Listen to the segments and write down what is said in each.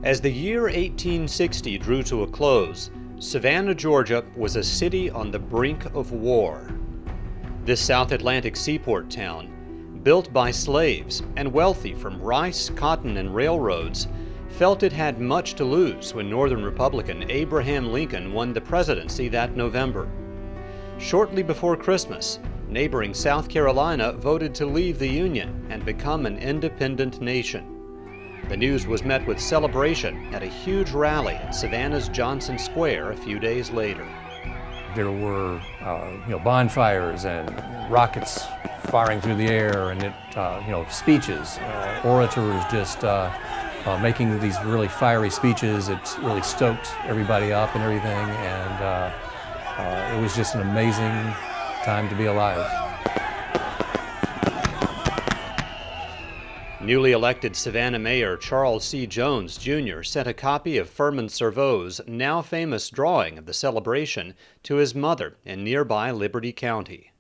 As the year 1860 drew to a close, Savannah, Georgia was a city on the brink of war. This South Atlantic seaport town, built by slaves and wealthy from rice, cotton, and railroads, felt it had much to lose when Northern Republican Abraham Lincoln won the presidency that November. Shortly before Christmas, neighboring South Carolina voted to leave the Union and become an independent nation. The news was met with celebration at a huge rally at Savannah's Johnson Square a few days later. There were bonfires and rockets firing through the air, and speeches, orators just making these really fiery speeches. It really stoked everybody up and everything, and it was just an amazing time to be alive. Newly elected Savannah Mayor Charles C. Jones, Jr. sent a copy of Furman Servo's now famous drawing of the celebration to his mother in nearby Liberty County.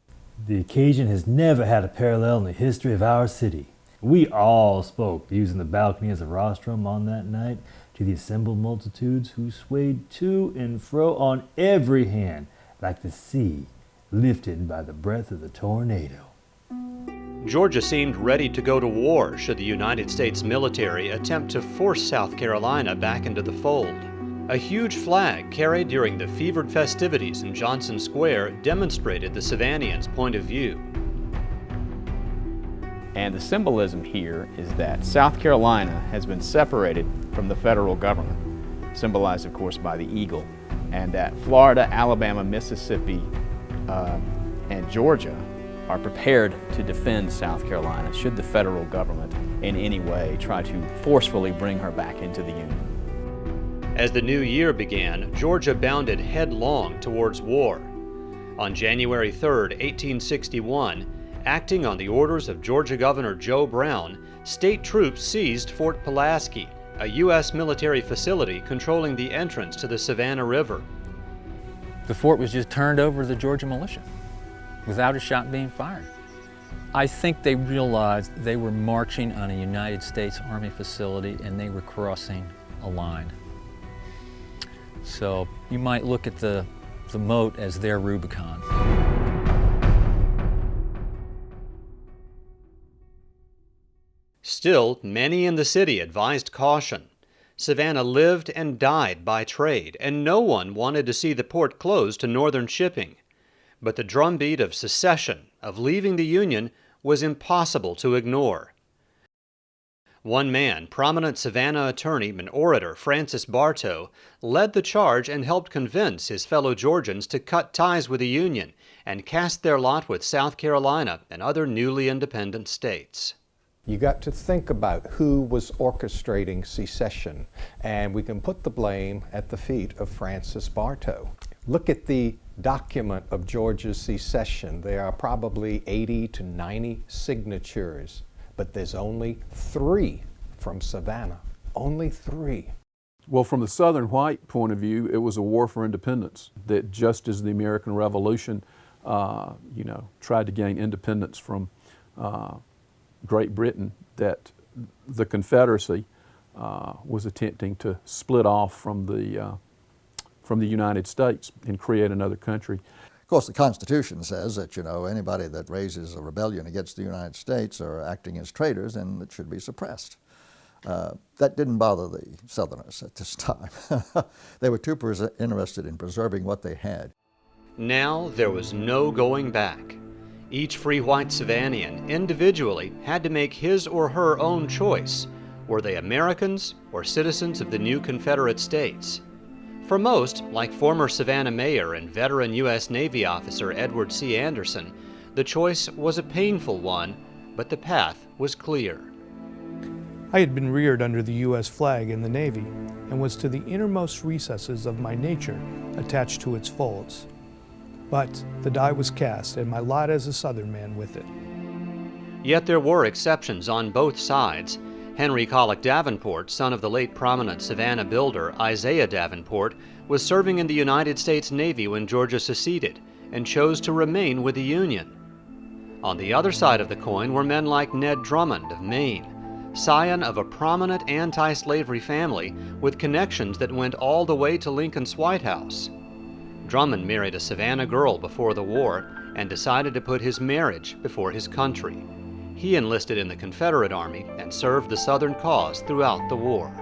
The occasion has never had a parallel in the history of our city. We all spoke, using the balcony as a rostrum on that night, to the assembled multitudes who swayed to and fro on every hand, like the sea lifted by the breath of the tornado. Georgia seemed ready to go to war should the United States military attempt to force South Carolina back into the fold. A huge flag carried during the fevered festivities in Johnson Square demonstrated the Savannians' point of view. And the symbolism here is that South Carolina has been separated from the federal government, symbolized of course by the eagle, and that Florida, Alabama, Mississippi, and Georgia are prepared to defend South Carolina should the federal government in any way try to forcefully bring her back into the Union. As the new year began, Georgia bounded headlong towards war. On January 3, 1861, acting on the orders of Georgia Governor Joe Brown, state troops seized Fort Pulaski, a U.S. military facility controlling the entrance to the Savannah River. The fort was just turned over to the Georgia militia without a shot being fired. I think they realized they were marching on a United States Army facility and they were crossing a line. So you might look at the moat as their Rubicon. Still, many in the city advised caution. Savannah lived and died by trade, and no one wanted to see the port closed to northern shipping. But the drumbeat of secession, of leaving the Union, was impossible to ignore. One man, prominent Savannah attorney and orator Francis Bartow, led the charge and helped convince his fellow Georgians to cut ties with the Union and cast their lot with South Carolina and other newly independent states. You got to think about who was orchestrating secession, and we can put the blame at the feet of Francis Bartow. Look at the document of Georgia's secession. There are probably 80 to 90 signatures, but there's only 3 from Savannah. Only 3. Well, from the Southern white point of view, it was a war for independence. That just as the American Revolution, tried to gain independence from Great Britain, that the Confederacy was attempting to split off from the United States and create another country. Of course, the Constitution says that, anybody that raises a rebellion against the United States are acting as traitors and it should be suppressed. That didn't bother the Southerners at this time. They were too interested in preserving what they had. Now there was no going back. Each free white Savannian individually had to make his or her own choice. Were they Americans or citizens of the new Confederate states? For most, like former Savannah Mayor and veteran U.S. Navy officer Edward C. Anderson, the choice was a painful one, but the path was clear. I had been reared under the U.S. flag in the Navy and was to the innermost recesses of my nature attached to its folds. But the die was cast, and my lot as a Southern man with it. Yet there were exceptions on both sides. Henry Collick Davenport, son of the late prominent Savannah builder Isaiah Davenport, was serving in the United States Navy when Georgia seceded and chose to remain with the Union. On the other side of the coin were men like Ned Drummond of Maine. scion of a prominent anti-slavery family with connections that went all the way to Lincoln's White House. Drummond married a Savannah girl before the war and decided to put his marriage before his country. He enlisted in the Confederate Army and served the Southern cause throughout the war.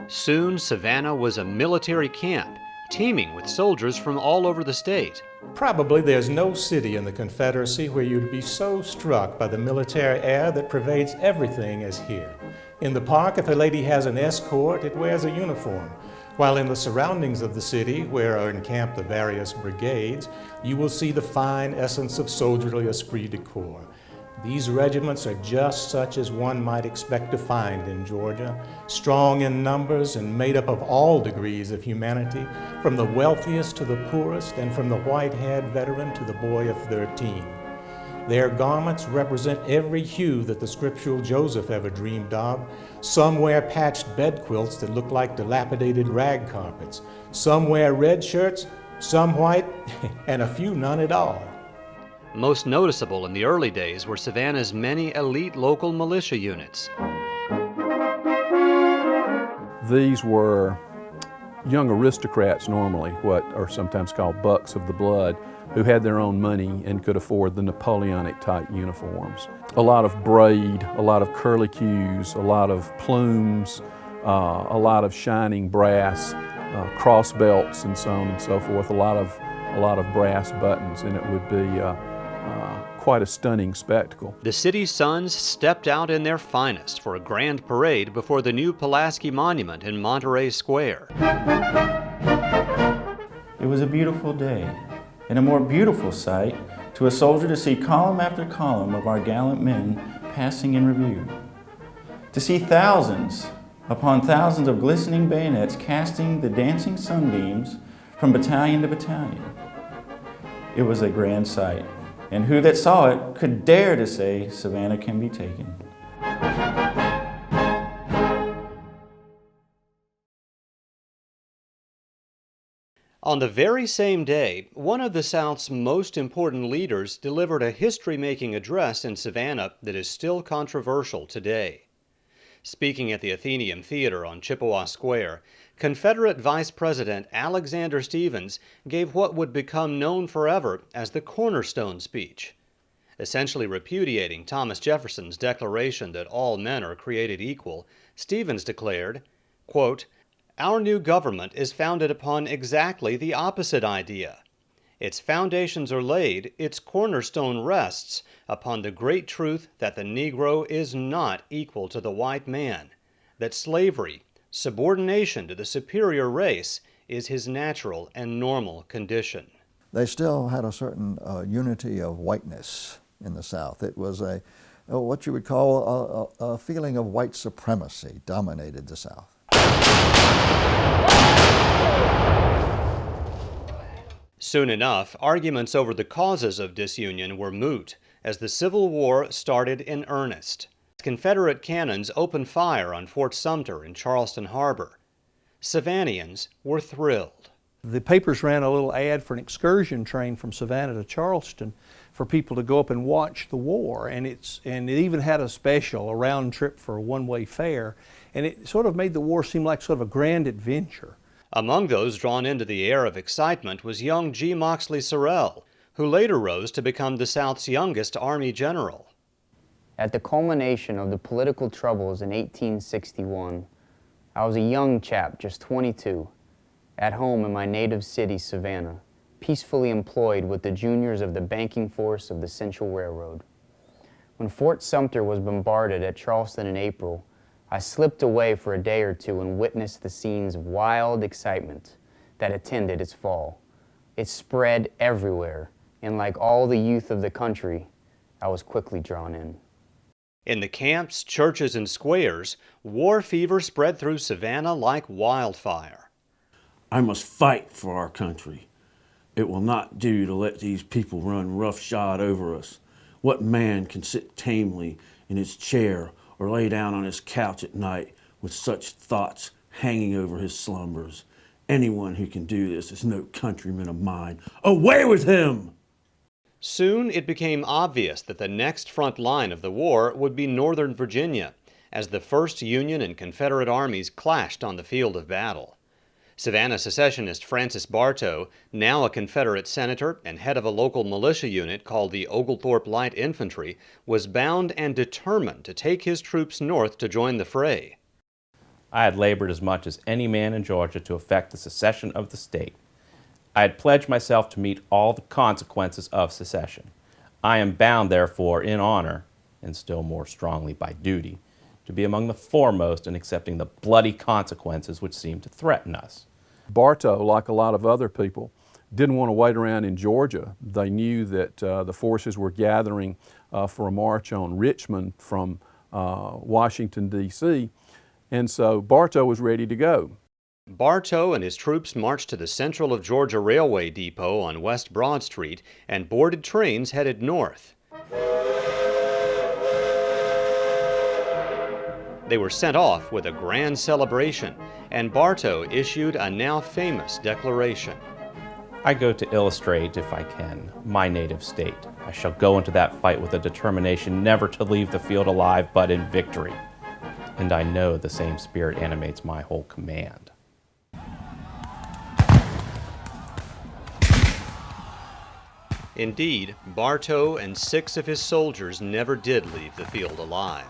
Soon, Savannah was a military camp, teeming with soldiers from all over the state. Probably there's no city in the Confederacy where you'd be so struck by the military air that pervades everything as here. In the park, if a lady has an escort, it wears a uniform, while in the surroundings of the city, where are encamped the various brigades, you will see the fine essence of soldierly esprit de corps. These regiments are just such as one might expect to find in Georgia, strong in numbers and made up of all degrees of humanity, from the wealthiest to the poorest, and from the white-haired veteran to the boy of 13. Their garments represent every hue that the scriptural Joseph ever dreamed of. Some wear patched bed quilts that look like dilapidated rag carpets. Some wear red shirts, some white, and a few none at all. Most noticeable in the early days were Savannah's many elite local militia units. These were young aristocrats normally, what are sometimes called bucks of the blood, who had their own money and could afford the Napoleonic type uniforms. A lot of braid, a lot of curlicues, a lot of plumes, a lot of shining brass, cross belts and so on and so forth, a lot of brass buttons, and it would be quite a stunning spectacle. The city's sons stepped out in their finest for a grand parade before the new Pulaski Monument in Monterey Square. It was a beautiful day, and a more beautiful sight to a soldier to see column after column of our gallant men passing in review. To see thousands upon thousands of glistening bayonets casting the dancing sunbeams from battalion to battalion. It was a grand sight, and who that saw it could dare to say Savannah can be taken? On the very same day, one of the South's most important leaders delivered a history-making address in Savannah that is still controversial today. Speaking at the Athenaeum Theater on Chippewa Square, Confederate Vice President Alexander Stephens gave what would become known forever as the cornerstone speech. Essentially repudiating Thomas Jefferson's declaration that all men are created equal, Stephens declared, quote, "Our new government is founded upon exactly the opposite idea. Its foundations are laid, its cornerstone rests upon the great truth that the Negro is not equal to the white man, that slavery, subordination to the superior race, is his natural and normal condition." They still had a certain unity of whiteness in the South. It was what you would call a feeling of white supremacy dominated the South. Soon enough, arguments over the causes of disunion were moot as the Civil War started in earnest. Confederate cannons opened fire on Fort Sumter in Charleston Harbor. Savannahans were thrilled. The papers ran a little ad for an excursion train from Savannah to Charleston for people to go up and watch the war, and it even had a special, a round trip for a one-way fare, and it sort of made the war seem like sort of a grand adventure. Among those drawn into the air of excitement was young G. Moxley Sorrell, who later rose to become the South's youngest Army general. At the culmination of the political troubles in 1861, I was a young chap, just 22, at home in my native city, Savannah, peacefully employed with the juniors of the banking force of the Central Railroad. When Fort Sumter was bombarded at Charleston in April, I slipped away for a day or two and witnessed the scenes of wild excitement that attended its fall. It spread everywhere, and like all the youth of the country, I was quickly drawn in. In the camps, churches, and squares, war fever spread through Savannah like wildfire. I must fight for our country. It will not do to let these people run roughshod over us. What man can sit tamely in his chair or lay down on his couch at night with such thoughts hanging over his slumbers. Anyone who can do this is no countryman of mine. Away with him! Soon it became obvious that the next front line of the war would be Northern Virginia, as the first Union and Confederate armies clashed on the field of battle. Savannah secessionist Francis Bartow, now a Confederate senator and head of a local militia unit called the Oglethorpe Light Infantry, was bound and determined to take his troops north to join the fray. I had labored as much as any man in Georgia to effect the secession of the state. I had pledged myself to meet all the consequences of secession. I am bound, therefore, in honor, and still more strongly by duty, to be among the foremost in accepting the bloody consequences which seem to threaten us. Bartow, like a lot of other people, didn't want to wait around in Georgia. They knew that the forces were gathering for a march on Richmond from Washington, D.C., and so Bartow was ready to go. Bartow and his troops marched to the Central of Georgia Railway Depot on West Broad Street and boarded trains headed north. They were sent off with a grand celebration, and Bartow issued a now famous declaration. I go to illustrate, if I can, my native state. I shall go into that fight with a determination never to leave the field alive but in victory. And I know the same spirit animates my whole command. Indeed, Bartow and 6 of his soldiers never did leave the field alive.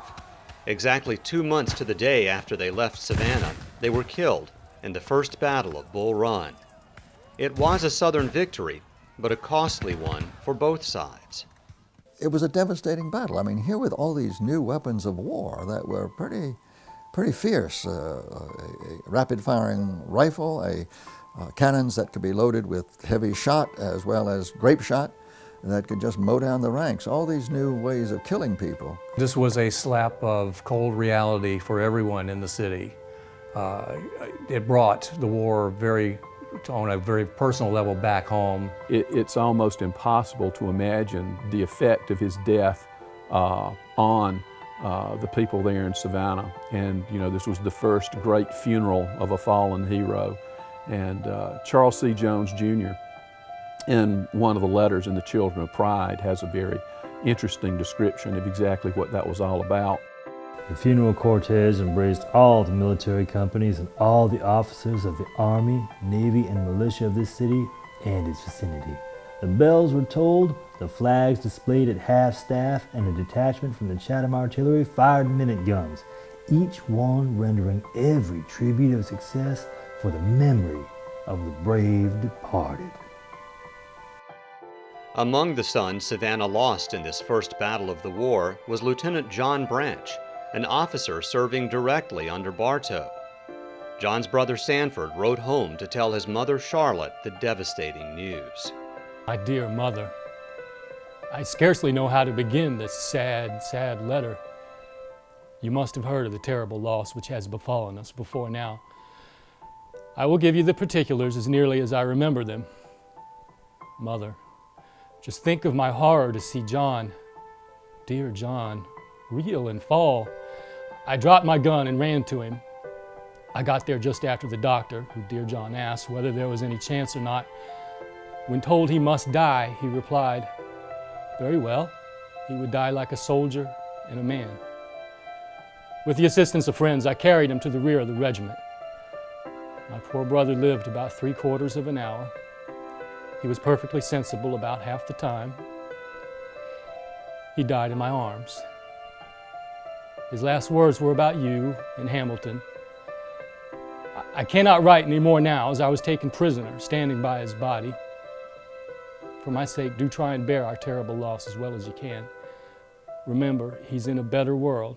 Exactly 2 months to the day after they left Savannah, they were killed in the First Battle of Bull Run. It was a Southern victory, but a costly one for both sides. It was a devastating battle. I mean, here with all these new weapons of war that were pretty fierce, a rapid-firing rifle, cannons that could be loaded with heavy shot as well as grape shot that could just mow down the ranks, all these new ways of killing people. This was a slap of cold reality for everyone in the city. It brought the war on a very personal level back home. It's almost impossible to imagine the effect of his death on the people there in Savannah. And you know, this was the first great funeral of a fallen hero. And Charles C. Jones, Jr., in one of the letters in the Children of Pride, has a very interesting description of exactly what that was all about. The funeral cortege embraced all the military companies and all the officers of the Army, Navy, and militia of this city and its vicinity. The bells were tolled, the flags displayed at half-staff, and a detachment from the Chatham Artillery fired minute guns, each one rendering every tribute of success for the memory of the brave departed. Among the sons Savannah lost in this first battle of the war was Lieutenant John Branch, an officer serving directly under Bartow. John's brother Sanford wrote home to tell his mother Charlotte the devastating news. My dear mother, I scarcely know how to begin this sad, sad letter. You must have heard of the terrible loss which has befallen us before now. I will give you the particulars as nearly as I remember them. Mother, just think of my horror to see John, dear John, reel and fall. I dropped my gun and ran to him. I got there just after the doctor, who dear John asked whether there was any chance or not. When told he must die, he replied, very well, he would die like a soldier and a man. With the assistance of friends, I carried him to the rear of the regiment. My poor brother lived about 3/4 of an hour. He was perfectly sensible about half the time. He died in my arms. His last words were about you in Hamilton. I cannot write any more now, as I was taken prisoner, standing by his body. For my sake, do try and bear our terrible loss as well as you can. Remember, he's in a better world.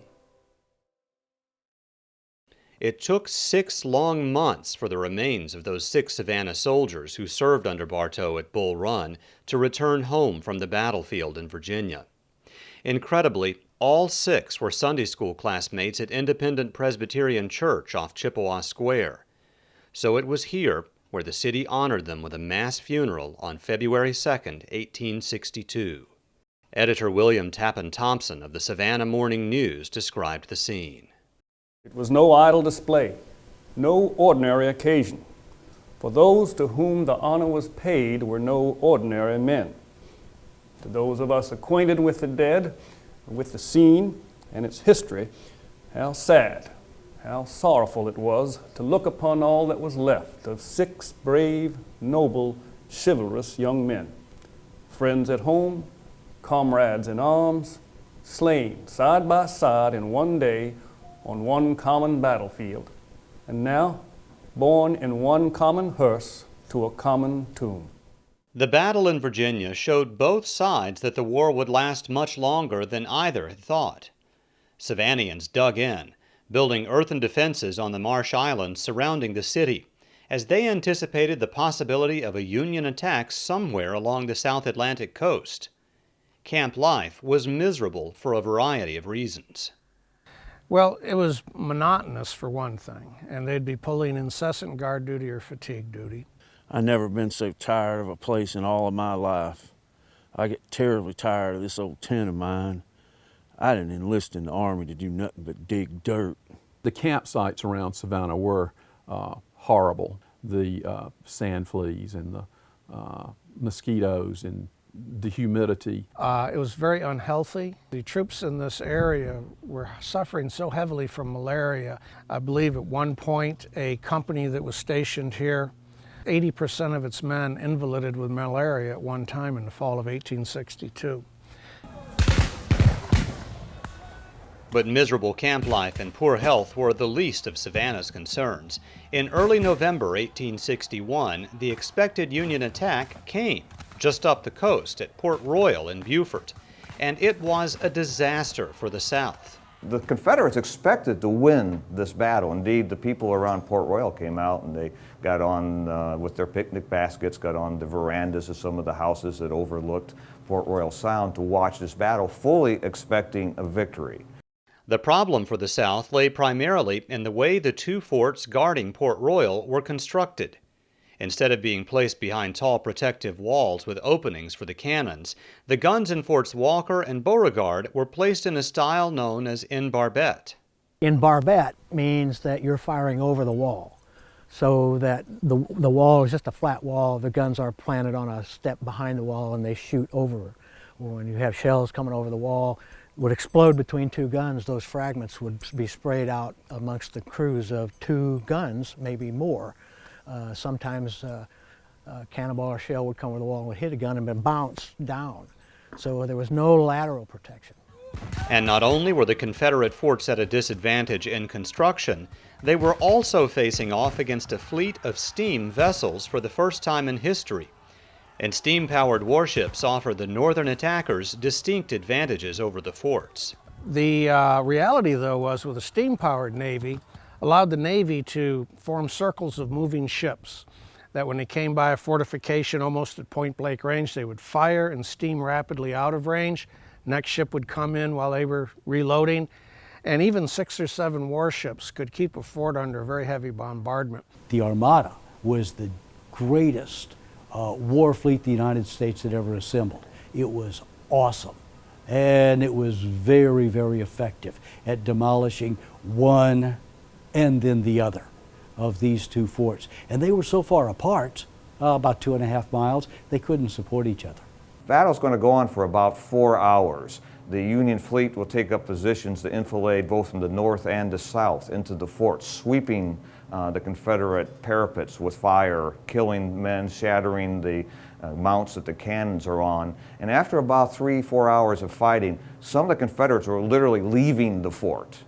It took 6 long months for the remains of those 6 Savannah soldiers who served under Bartow at Bull Run to return home from the battlefield in Virginia. Incredibly, all 6 were Sunday school classmates at Independent Presbyterian Church off Chippewa Square. So it was here where the city honored them with a mass funeral on February 2, 1862. Editor William Tappan Thompson of the Savannah Morning News described the scene. It was no idle display, no ordinary occasion. For those to whom the honor was paid were no ordinary men. To those of us acquainted with the dead, with the scene and its history, how sad, how sorrowful it was to look upon all that was left of 6 brave, noble, chivalrous young men, friends at home, comrades in arms, slain side by side in one day on one common battlefield, and now born in one common hearse to a common tomb. The battle in Virginia showed both sides that the war would last much longer than either had thought. Savannians dug in, building earthen defenses on the marsh islands surrounding the city, as they anticipated the possibility of a Union attack somewhere along the South Atlantic coast. Camp life was miserable for a variety of reasons. Well, it was monotonous for one thing, and they'd be pulling incessant guard duty or fatigue duty. I've never been so tired of a place in all of my life. I get terribly tired of this old tent of mine. I didn't enlist in the Army to do nothing but dig dirt. The campsites around Savannah were horrible. The sand fleas and the mosquitoes and the humidity. It was very unhealthy. The troops in this area were suffering so heavily from malaria. I believe at one point a company that was stationed here, 80% of its men invalided with malaria at one time in the fall of 1862. But miserable camp life and poor health were the least of Savannah's concerns. In early November 1861, the expected Union attack came just up the coast at Port Royal in Beaufort, and it was a disaster for the South. The Confederates expected to win this battle. Indeed, the people around Port Royal came out and they got on with their picnic baskets, got on the verandas of some of the houses that overlooked Port Royal Sound to watch this battle, fully expecting a victory. The problem for the South lay primarily in the way the 2 forts guarding Port Royal were constructed. Instead of being placed behind tall protective walls with openings for the cannons, the guns in Forts Walker and Beauregard were placed in a style known as in barbette. In barbette means that you're firing over the wall, so that the wall is just a flat wall. The guns are planted on a step behind the wall and they shoot over. When you have shells coming over the wall, would explode between 2 guns, those fragments would be sprayed out amongst the crews of 2 guns, maybe more. Sometimes a cannonball or shell would come over the wall and would hit a gun and then bounce down. So there was no lateral protection. And not only were the Confederate forts at a disadvantage in construction, they were also facing off against a fleet of steam vessels for the first time in history. And steam-powered warships offered the Northern attackers distinct advantages over the forts. The reality, though, was with a steam-powered Navy, allowed the Navy to form circles of moving ships, that when they came by a fortification almost at point-blank range, they would fire and steam rapidly out of range. Next ship would come in while they were reloading, and even 6 or 7 warships could keep a fort under very heavy bombardment. The Armada was the greatest war fleet the United States had ever assembled. It was awesome, and it was very, very effective at demolishing one and then the other of these 2 forts. And they were so far apart, about 2.5 miles, they couldn't support each other. The battle's going to go on for about 4 hours. The Union fleet will take up positions to enfilade both from the north and the south into the forts, sweeping the Confederate parapets with fire, killing men, shattering the mounts that the cannons are on. And after about 3-4 hours of fighting, some of the Confederates were literally leaving the fort.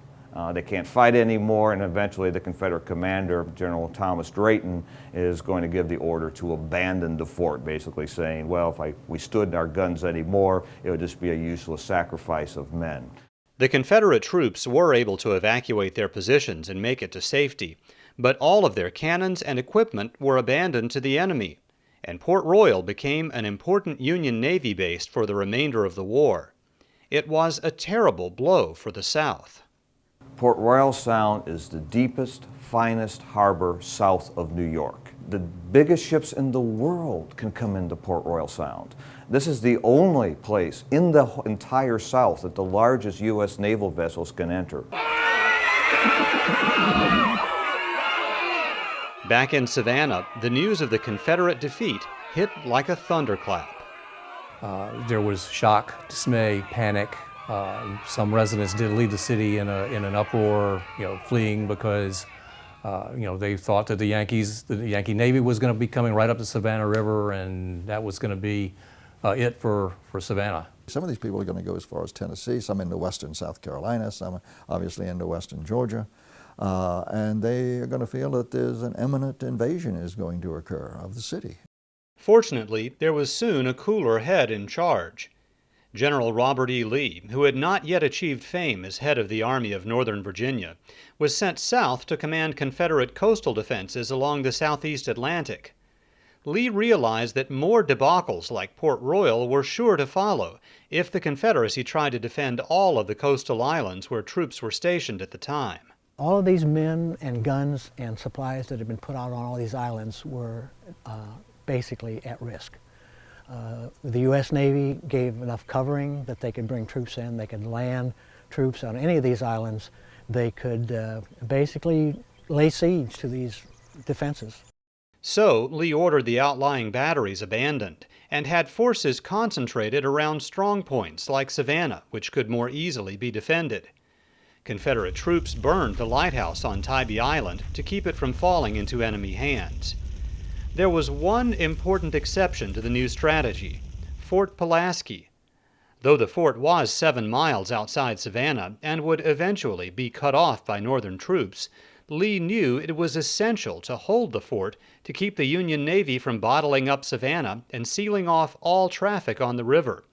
They can't fight anymore, and eventually the Confederate commander, General Thomas Drayton, is going to give the order to abandon the fort, basically saying, well, if we stood our guns anymore, it would just be a useless sacrifice of men. The Confederate troops were able to evacuate their positions and make it to safety, but all of their cannons and equipment were abandoned to the enemy, and Port Royal became an important Union Navy base for the remainder of the war. It was a terrible blow for the South. Port Royal Sound is the deepest, finest harbor south of New York. The biggest ships in the world can come into Port Royal Sound. This is the only place in the entire South that the largest U.S. naval vessels can enter. Back in Savannah, the news of the Confederate defeat hit like a thunderclap. There was shock, dismay, panic. Some residents did leave the city in an uproar, fleeing because they thought that the Yankee Navy was going to be coming right up the Savannah River, and that was going to be it for Savannah. Some of these people are going to go as far as Tennessee, some into western South Carolina, some obviously into western Georgia. And they are going to feel that there's an imminent invasion is going to occur of the city. Fortunately, there was soon a cooler head in charge. General Robert E. Lee, who had not yet achieved fame as head of the Army of Northern Virginia, was sent south to command Confederate coastal defenses along the southeast Atlantic. Lee realized that more debacles like Port Royal were sure to follow if the Confederacy tried to defend all of the coastal islands where troops were stationed at the time. All of these men and guns and supplies that had been put out on all these islands were basically at risk. The U.S. Navy gave enough covering that they could bring troops in, they could land troops on any of these islands. They could basically lay siege to these defenses. So Lee ordered the outlying batteries abandoned and had forces concentrated around strong points like Savannah, which could more easily be defended. Confederate troops burned the lighthouse on Tybee Island to keep it from falling into enemy hands. There was one important exception to the new strategy: Fort Pulaski. Though the fort was 7 miles outside Savannah and would eventually be cut off by Northern troops, Lee knew it was essential to hold the fort to keep the Union Navy from bottling up Savannah and sealing off all traffic on the river.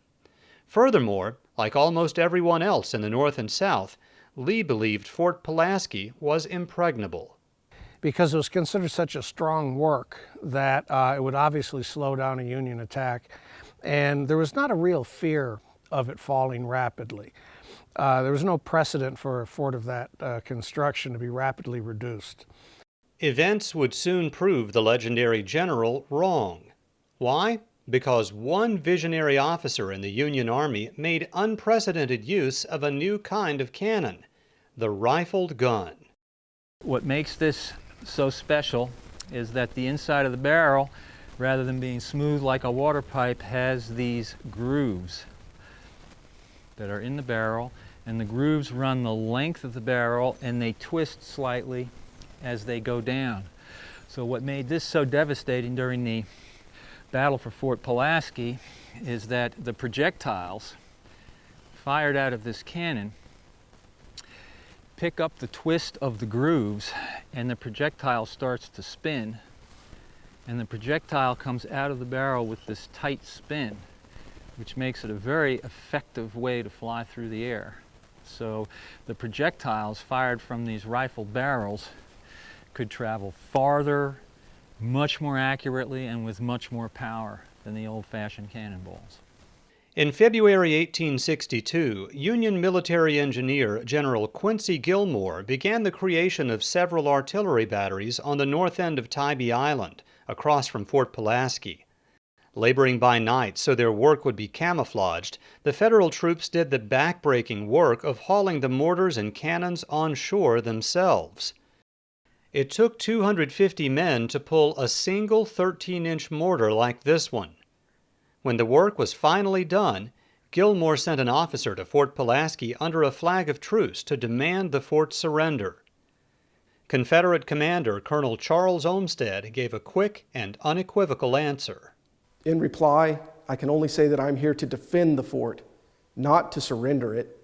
Furthermore, like almost everyone else in the North and South, Lee believed Fort Pulaski was impregnable. Because it was considered such a strong work that it would obviously slow down a Union attack, and there was not a real fear of it falling rapidly. There was no precedent for a fort of that construction to be rapidly reduced. Events would soon prove the legendary general wrong. Why? Because one visionary officer in the Union Army made unprecedented use of a new kind of cannon, the rifled gun. What makes this so special is that the inside of the barrel, rather than being smooth like a water pipe, has these grooves that are in the barrel, and the grooves run the length of the barrel and they twist slightly as they go down. So what made this so devastating during the battle for Fort Pulaski is that the projectiles fired out of this cannon pick up the twist of the grooves, and the projectile starts to spin, and the projectile comes out of the barrel with this tight spin, which makes it a very effective way to fly through the air. So the projectiles fired from these rifle barrels could travel farther, much more accurately, and with much more power than the old-fashioned cannonballs. In February 1862, Union military engineer General Quincy Gilmore began the creation of several artillery batteries on the north end of Tybee Island, across from Fort Pulaski. Laboring by night so their work would be camouflaged, the Federal troops did the back-breaking work of hauling the mortars and cannons on shore themselves. It took 250 men to pull a single 13-inch mortar like this one. When the work was finally done, Gilmore sent an officer to Fort Pulaski under a flag of truce to demand the fort's surrender. Confederate commander Colonel Charles Olmsted gave a quick and unequivocal answer. In reply, I can only say that I'm here to defend the fort, not to surrender it.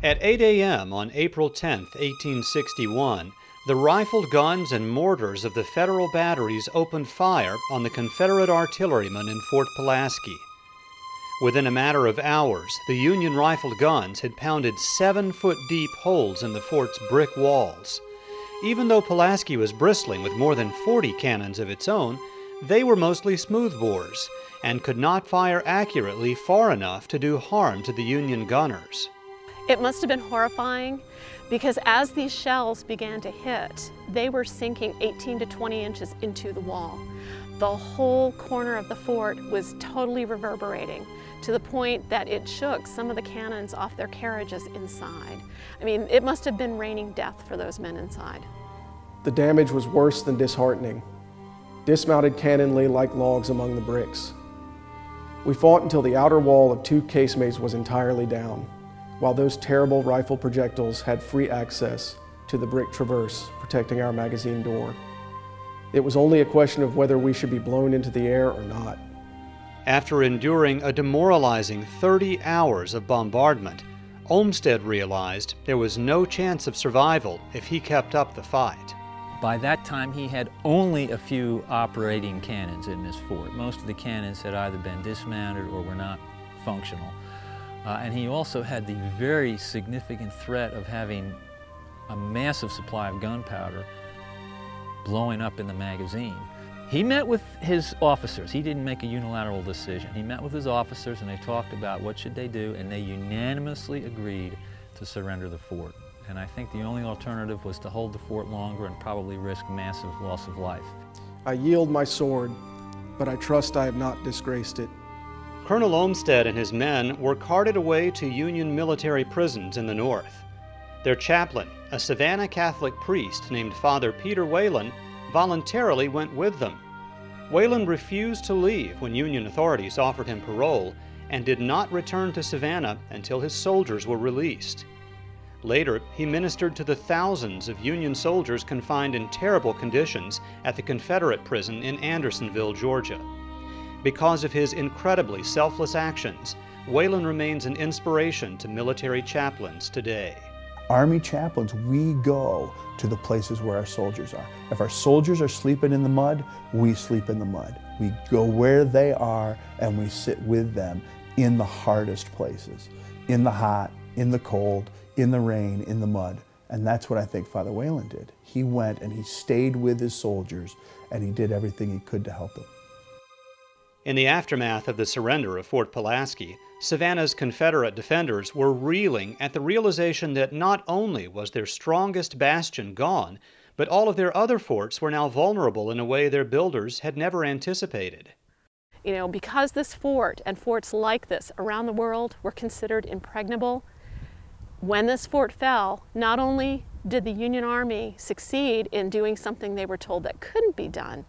At 8 a.m. on April 10, 1861, the rifled guns and mortars of the Federal batteries opened fire on the Confederate artillerymen in Fort Pulaski. Within a matter of hours, the Union rifled guns had pounded 7-foot-deep holes in the fort's brick walls. Even though Pulaski was bristling with more than 40 cannons of its own, they were mostly smoothbores, and could not fire accurately far enough to do harm to the Union gunners. It must have been horrifying because as these shells began to hit, they were sinking 18 to 20 inches into the wall. The whole corner of the fort was totally reverberating to the point that it shook some of the cannons off their carriages inside. I mean, it must have been raining death for those men inside. The damage was worse than disheartening. Dismounted cannon lay like logs among the bricks. We fought until the outer wall of 2 casemates was entirely down, while those terrible rifle projectiles had free access to the brick traverse protecting our magazine door. It was only a question of whether we should be blown into the air or not. After enduring a demoralizing 30 hours of bombardment, Olmsted realized there was no chance of survival if he kept up the fight. By that time, he had only a few operating cannons in this fort. Most of the cannons had either been dismounted or were not functional. And he also had the very significant threat of having a massive supply of gunpowder blowing up in the magazine. He met with his officers. He didn't make a unilateral decision. He met with his officers and they talked about what should they do, and they unanimously agreed to surrender the fort. And I think the only alternative was to hold the fort longer and probably risk massive loss of life. I yield my sword, but I trust I have not disgraced it. Colonel Olmsted and his men were carted away to Union military prisons in the north. Their chaplain, a Savannah Catholic priest named Father Peter Whalen, voluntarily went with them. Whalen refused to leave when Union authorities offered him parole and did not return to Savannah until his soldiers were released. Later, he ministered to the thousands of Union soldiers confined in terrible conditions at the Confederate prison in Andersonville, Georgia. Because of his incredibly selfless actions, Whalen remains an inspiration to military chaplains today. Army chaplains, we go to the places where our soldiers are. If our soldiers are sleeping in the mud, we sleep in the mud. We go where they are and we sit with them in the hardest places, in the hot, in the cold, in the rain, in the mud. And that's what I think Father Whalen did. He went and he stayed with his soldiers and he did everything he could to help them. In the aftermath of the surrender of Fort Pulaski, Savannah's Confederate defenders were reeling at the realization that not only was their strongest bastion gone, but all of their other forts were now vulnerable in a way their builders had never anticipated. You know, because this fort and forts like this around the world were considered impregnable, when this fort fell, not only did the Union Army succeed in doing something they were told that couldn't be done,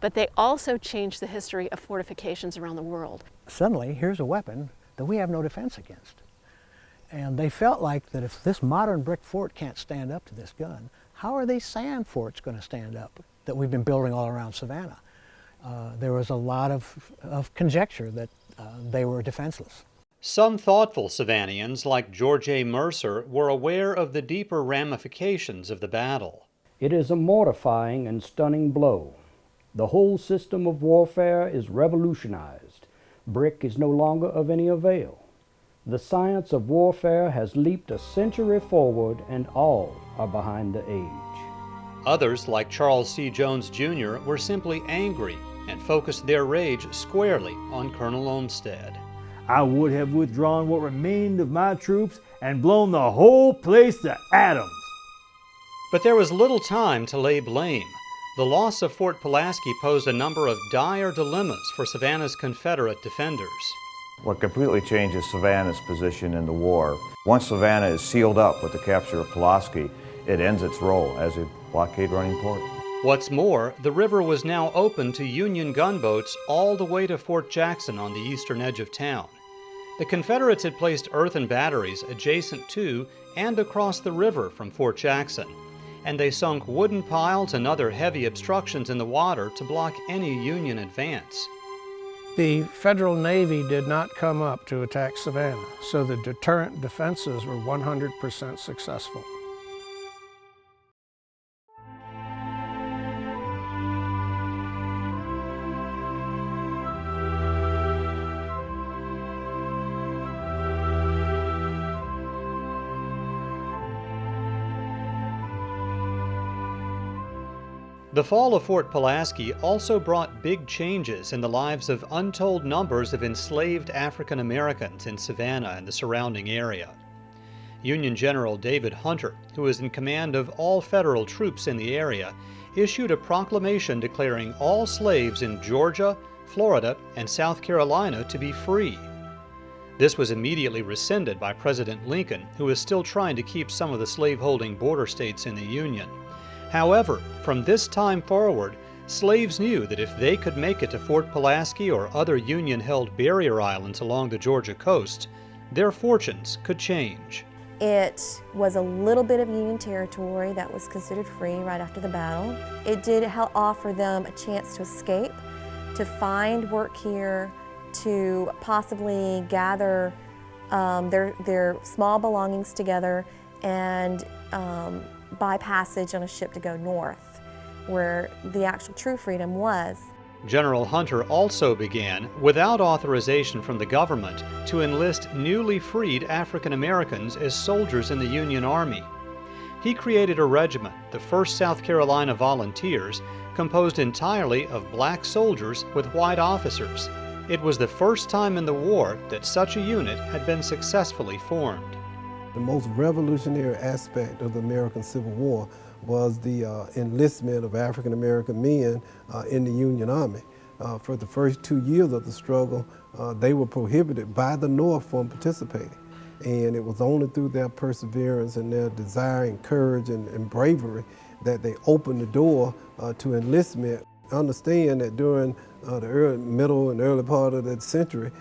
but they also changed the history of fortifications around the world. Suddenly, here's a weapon that we have no defense against. And they felt like that if this modern brick fort can't stand up to this gun, how are these sand forts going to stand up that we've been building all around Savannah? There was a lot of conjecture that they were defenseless. Some thoughtful Savannians, like George A. Mercer, were aware of the deeper ramifications of the battle. It is a mortifying and stunning blow. The whole system of warfare is revolutionized. Brick is no longer of any avail. The science of warfare has leaped a century forward, and all are behind the age. Others, like Charles C. Jones Jr., were simply angry and focused their rage squarely on Colonel Olmsted. I would have withdrawn what remained of my troops and blown the whole place to atoms. But there was little time to lay blame. The loss of Fort Pulaski posed a number of dire dilemmas for Savannah's Confederate defenders. What completely changes Savannah's position in the war. Once Savannah is sealed up with the capture of Pulaski, it ends its role as a blockade running port. What's more, the river was now open to Union gunboats all the way to Fort Jackson on the eastern edge of town. The Confederates had placed earthen batteries adjacent to and across the river from Fort Jackson, and they sunk wooden piles and other heavy obstructions in the water to block any Union advance. The Federal Navy did not come up to attack Savannah, so the deterrent defenses were 100% successful. The fall of Fort Pulaski also brought big changes in the lives of untold numbers of enslaved African Americans in Savannah and the surrounding area. Union General David Hunter, who was in command of all federal troops in the area, issued a proclamation declaring all slaves in Georgia, Florida, and South Carolina to be free. This was immediately rescinded by President Lincoln, who was still trying to keep some of the slaveholding border states in the Union. However, from this time forward, slaves knew that if they could make it to Fort Pulaski or other Union-held barrier islands along the Georgia coast, their fortunes could change. It was a little bit of Union territory that was considered free right after the battle. It did help offer them a chance to escape, to find work here, to possibly gather their small belongings together and buy passage on a ship to go north, where the actual true freedom was. General Hunter also began, without authorization from the government, to enlist newly freed African Americans as soldiers in the Union Army. He created a regiment, the 1st South Carolina Volunteers, composed entirely of black soldiers with white officers. It was the first time in the war that such a unit had been successfully formed. The most revolutionary aspect of the American Civil War was the enlistment of African American men in the Union Army. For the first 2 years of the struggle, they were prohibited by the North from participating. And it was only through their perseverance and their desire and courage and bravery that they opened the door to enlistment. Understand that during the middle and early part of that century,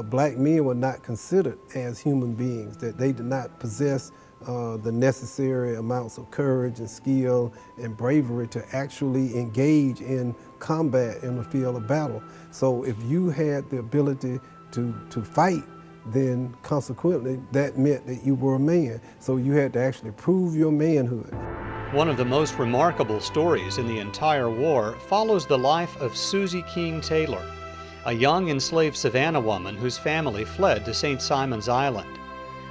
black men were not considered as human beings, that they did not possess the necessary amounts of courage and skill and bravery to actually engage in combat in the field of battle. So if you had the ability to fight, then consequently that meant that you were a man. So you had to actually prove your manhood. One of the most remarkable stories in the entire war follows the life of Susie King Taylor, a young enslaved Savannah woman whose family fled to St. Simon's Island.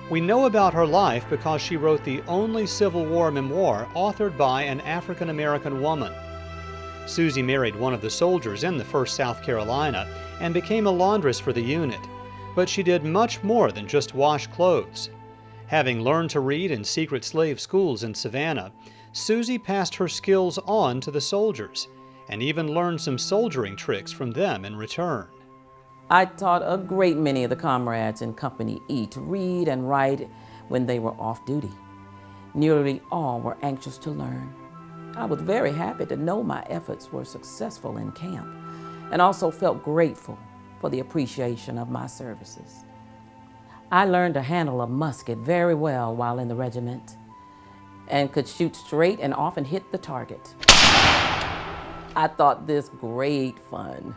We know about her life because she wrote the only Civil War memoir authored by an African American woman. Susie married one of the soldiers in the 1st South Carolina and became a laundress for the unit, but she did much more than just wash clothes. Having learned to read in secret slave schools in Savannah, Susie passed her skills on to the soldiers and even learned some soldiering tricks from them in return. I taught a great many of the comrades in Company E to read and write when they were off duty. Nearly all were anxious to learn. I was very happy to know my efforts were successful in camp and also felt grateful for the appreciation of my services. I learned to handle a musket very well while in the regiment and could shoot straight and often hit the target. I thought this great fun.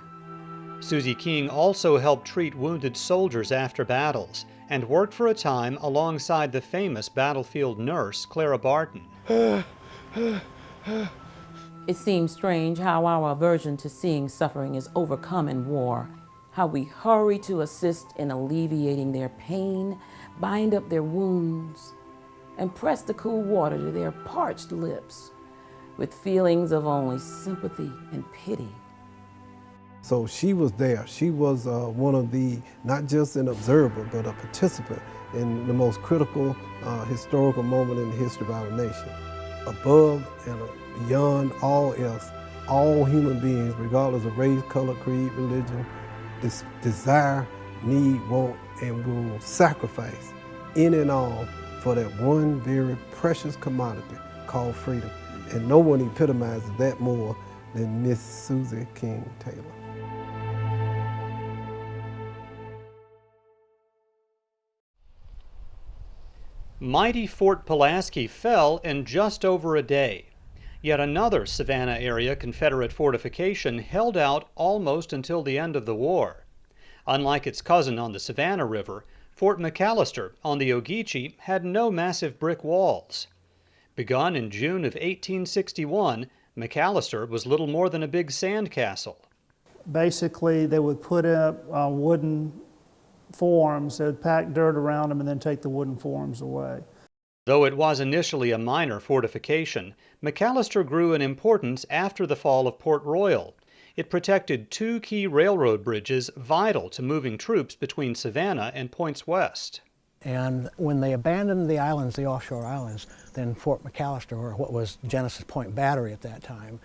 Susie King also helped treat wounded soldiers after battles and worked for a time alongside the famous battlefield nurse Clara Barton. It seems strange how our aversion to seeing suffering is overcome in war, how we hurry to assist in alleviating their pain, bind up their wounds, and press the cool water to their parched lips with feelings of only sympathy and pity. So she was there. She was one of the, not just an observer, but a participant in the most critical historical moment in the history of our nation. Above and beyond all else, all human beings, regardless of race, color, creed, religion, desire, need, want, and will sacrifice in and all for that one very precious commodity called freedom. And no one epitomizes that more than Miss Susie King Taylor. Mighty Fort Pulaski fell in just over a day. Yet another Savannah area Confederate fortification held out almost until the end of the war. Unlike its cousin on the Savannah River, Fort McAllister on the Ogeechee had no massive brick walls. Begun in June of 1861, McAllister was little more than a big sand castle. Basically, they would put up wooden forms. They would pack dirt around them and then take the wooden forms away. Though it was initially a minor fortification, McAllister grew in importance after the fall of Port Royal. It protected two key railroad bridges vital to moving troops between Savannah and points west. And when they abandoned the islands, the offshore islands, then Fort McAllister, or what was Genesis Point Battery at that time,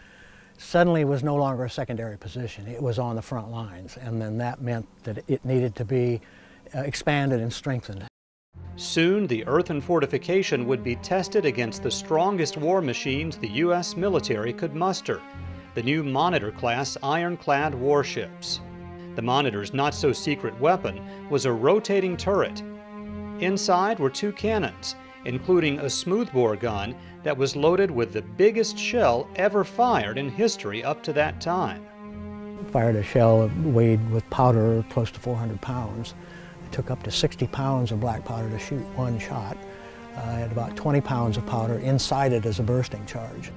suddenly was no longer a secondary position. It was on the front lines, and then that meant that it needed to be expanded and strengthened. Soon, the earthen fortification would be tested against the strongest war machines the U.S. military could muster, the new Monitor-class ironclad warships. The Monitor's not-so-secret weapon was a rotating turret. Inside were two cannons, including a smoothbore gun that was loaded with the biggest shell ever fired in history up to that time. Fired a shell weighed with powder close to 400 pounds. It took up to 60 pounds of black powder to shoot one shot. It had about 20 pounds of powder inside it as a bursting charge.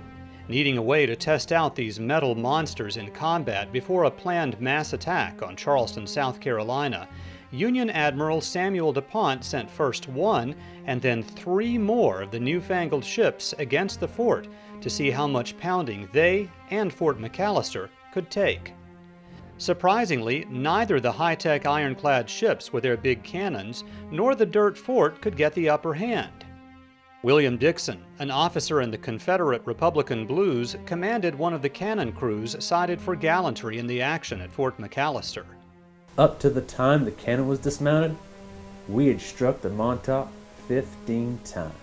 Needing a way to test out these metal monsters in combat before a planned mass attack on Charleston, South Carolina, Union Admiral Samuel DuPont sent first one and then three more of the newfangled ships against the fort to see how much pounding they and Fort McAllister could take. Surprisingly, neither the high-tech ironclad ships with their big cannons nor the dirt fort could get the upper hand. William Dixon, an officer in the Confederate Republican Blues, commanded one of the cannon crews cited for gallantry in the action at Fort McAllister. Up to the time the cannon was dismounted, we had struck the Montauk 15 times.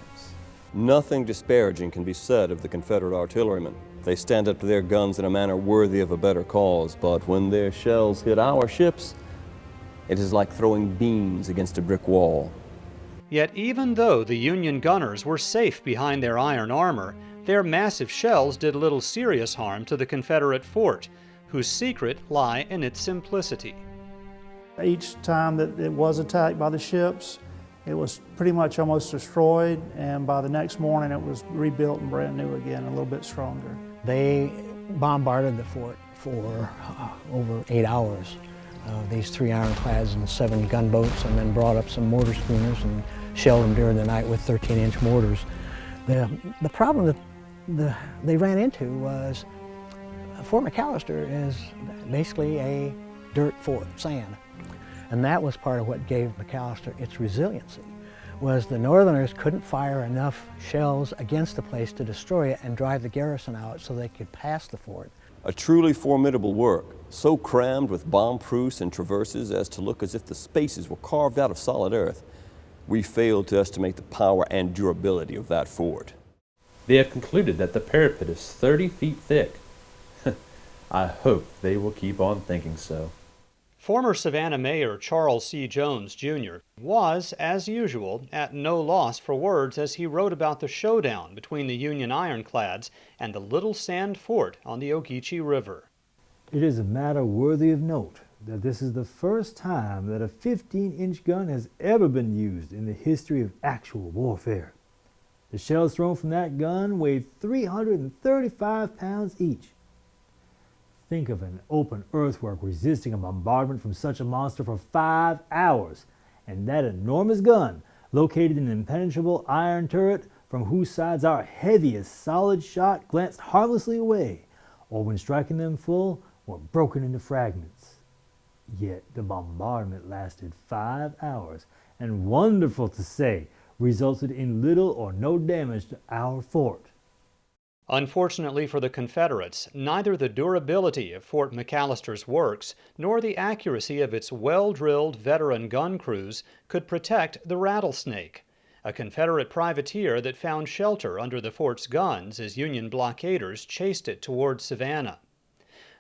Nothing disparaging can be said of the Confederate artillerymen. They stand up to their guns in a manner worthy of a better cause, but when their shells hit our ships, it is like throwing beans against a brick wall. Yet even though the Union gunners were safe behind their iron armor, their massive shells did little serious harm to the Confederate fort, whose secret lay in its simplicity. Each time that it was attacked by the ships, it was pretty much almost destroyed, and by the next morning it was rebuilt and brand new again, a little bit stronger. They bombarded the fort for over 8 hours. These 3 ironclads and 7 gunboats, and then brought up some mortar schooners and shelled them during the night with 13-inch mortars. The problem that they ran into was Fort McAllister is basically a dirt fort, sand. And that was part of what gave McAllister its resiliency, was the Northerners couldn't fire enough shells against the place to destroy it and drive the garrison out so they could pass the fort. A truly formidable work, so crammed with bomb-proofs and traverses as to look as if the spaces were carved out of solid earth. We failed to estimate the power and durability of that fort. They have concluded that the parapet is 30 feet thick. I hope they will keep on thinking so. Former Savannah Mayor Charles C. Jones, Jr. was, as usual, at no loss for words as he wrote about the showdown between the Union ironclads and the little sand fort on the Ogeechee River. It is a matter worthy of note that this is the first time that a 15-inch gun has ever been used in the history of actual warfare. The shells thrown from that gun weighed 335 pounds each. Think of an open earthwork resisting a bombardment from such a monster for 5 hours, and that enormous gun located in an impenetrable iron turret from whose sides our heaviest solid shot glanced harmlessly away, or when striking them full, were broken into fragments. Yet the bombardment lasted 5 hours, and wonderful to say, resulted in little or no damage to our fort. Unfortunately for the Confederates, neither the durability of Fort McAllister's works nor the accuracy of its well-drilled veteran gun crews could protect the Rattlesnake, a Confederate privateer that found shelter under the fort's guns as Union blockaders chased it toward Savannah.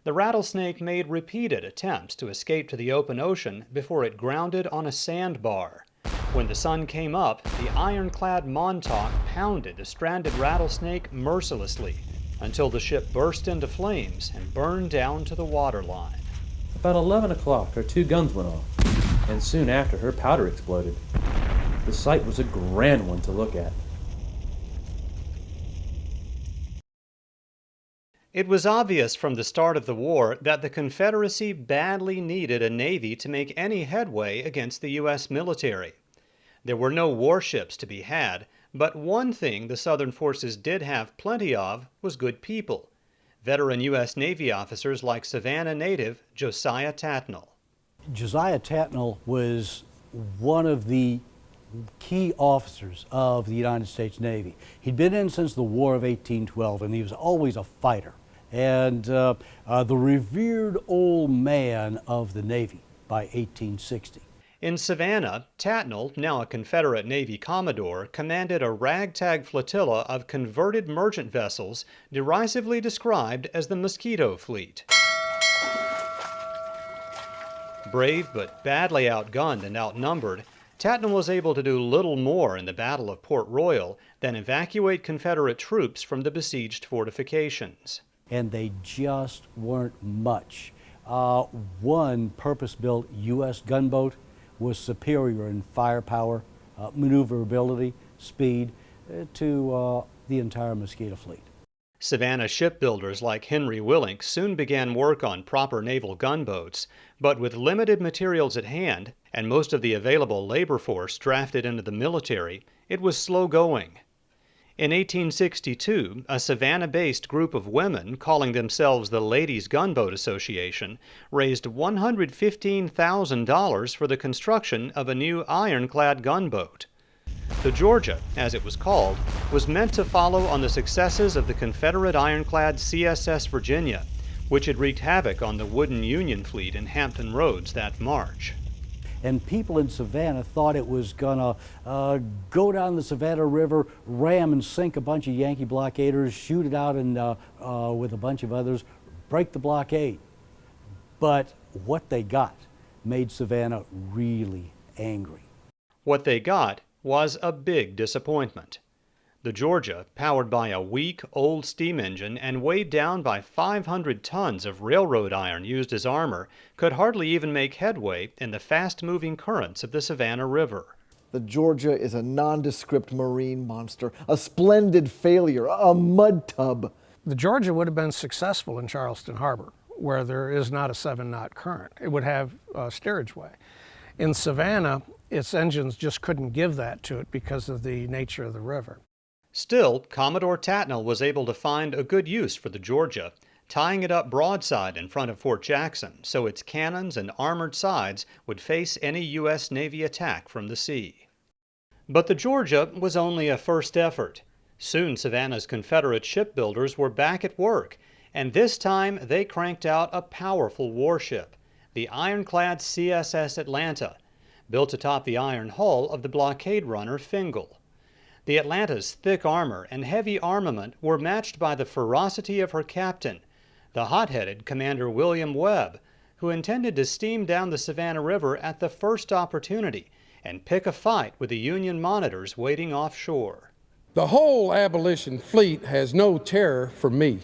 The Rattlesnake made repeated attempts to escape to the open ocean before it grounded on a sandbar. When the sun came up, the ironclad Montauk pounded the stranded Rattlesnake mercilessly until the ship burst into flames and burned down to the waterline. About 11 o'clock, her 2 guns went off, and soon after her powder exploded. The sight was a grand one to look at. It was obvious from the start of the war that the Confederacy badly needed a navy to make any headway against the U.S. military. There were no warships to be had, But one thing the Southern forces did have plenty of was good people. Veteran U.S. Navy officers like Savannah native Josiah Tatnall. Josiah Tatnall was one of the key officers of the United States Navy. He'd been in since the War of 1812, and he was always a fighter. And the revered old man of the Navy by 1860. In Savannah, Tatnall, now a Confederate Navy Commodore, commanded a ragtag flotilla of converted merchant vessels derisively described as the Mosquito Fleet. Brave but badly outgunned and outnumbered, Tatnall was able to do little more in the Battle of Port Royal than evacuate Confederate troops from the besieged fortifications. And they just weren't much. One purpose-built U.S. gunboat was superior in firepower, maneuverability, speed to the entire Mosquito fleet. Savannah shipbuilders like Henry Willink soon began work on proper naval gunboats, but with limited materials at hand and most of the available labor force drafted into the military, it was slow going. In 1862, a Savannah-based group of women, calling themselves the Ladies Gunboat Association, raised $115,000 for the construction of a new ironclad gunboat. The Georgia, as it was called, was meant to follow on the successes of the Confederate ironclad CSS Virginia, which had wreaked havoc on the wooden Union fleet in Hampton Roads that March. And people in Savannah thought it was gonna go down the Savannah River, ram and sink a bunch of Yankee blockaders, shoot it out and with a bunch of others, break the blockade. But what they got made Savannah really angry. What they got was a big disappointment. The Georgia, powered by a weak, old steam engine and weighed down by 500 tons of railroad iron used as armor, could hardly even make headway in the fast-moving currents of the Savannah River. The Georgia is a nondescript marine monster, a splendid failure, a mud tub. The Georgia would have been successful in Charleston Harbor, where there is not a 7-knot current. It would have steerage way. In Savannah, its engines just couldn't give that to it because of the nature of the river. Still, Commodore Tatnall was able to find a good use for the Georgia, tying it up broadside in front of Fort Jackson so its cannons and armored sides would face any U.S. Navy attack from the sea. But the Georgia was only a first effort. Soon Savannah's Confederate shipbuilders were back at work, and this time they cranked out a powerful warship, the ironclad CSS Atlanta, built atop the iron hull of the blockade runner Fingal. The Atlanta's thick armor and heavy armament were matched by the ferocity of her captain, the hot-headed Commander William Webb, who intended to steam down the Savannah River at the first opportunity and pick a fight with the Union monitors waiting offshore. The whole abolition fleet has no terror for me.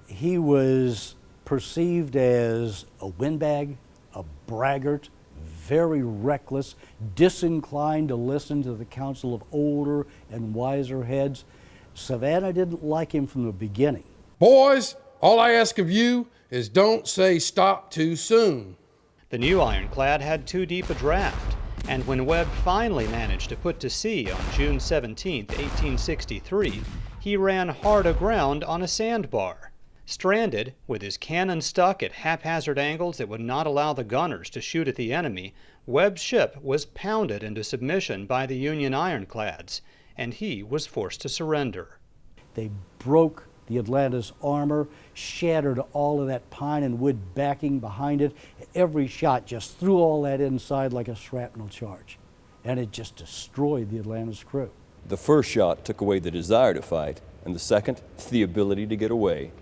He was perceived as a windbag, a braggart, very reckless, disinclined to listen to the counsel of older and wiser heads. Savannah didn't like him from the beginning. Boys, all I ask of you is don't say stop too soon. The new ironclad had too deep a draft, and when Webb finally managed to put to sea on June 17, 1863, he ran hard aground on a sandbar. Stranded, with his cannon stuck at haphazard angles that would not allow the gunners to shoot at the enemy, Webb's ship was pounded into submission by the Union ironclads, and he was forced to surrender. They broke the Atlanta's armor, shattered all of that pine and wood backing behind it. Every shot just threw all that inside like a shrapnel charge, and it just destroyed the Atlanta's crew. The first shot took away the desire to fight, and the second, the ability to get away.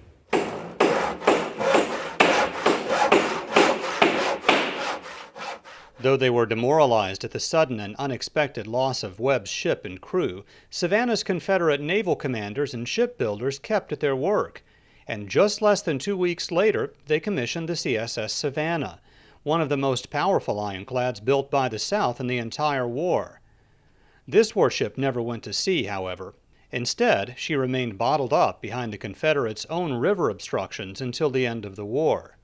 Though they were demoralized at the sudden and unexpected loss of Webb's ship and crew, Savannah's Confederate naval commanders and shipbuilders kept at their work, and just less than 2 weeks later, they commissioned the CSS Savannah, one of the most powerful ironclads built by the South in the entire war. This warship never went to sea, however. Instead, she remained bottled up behind the Confederates' own river obstructions until the end of the war.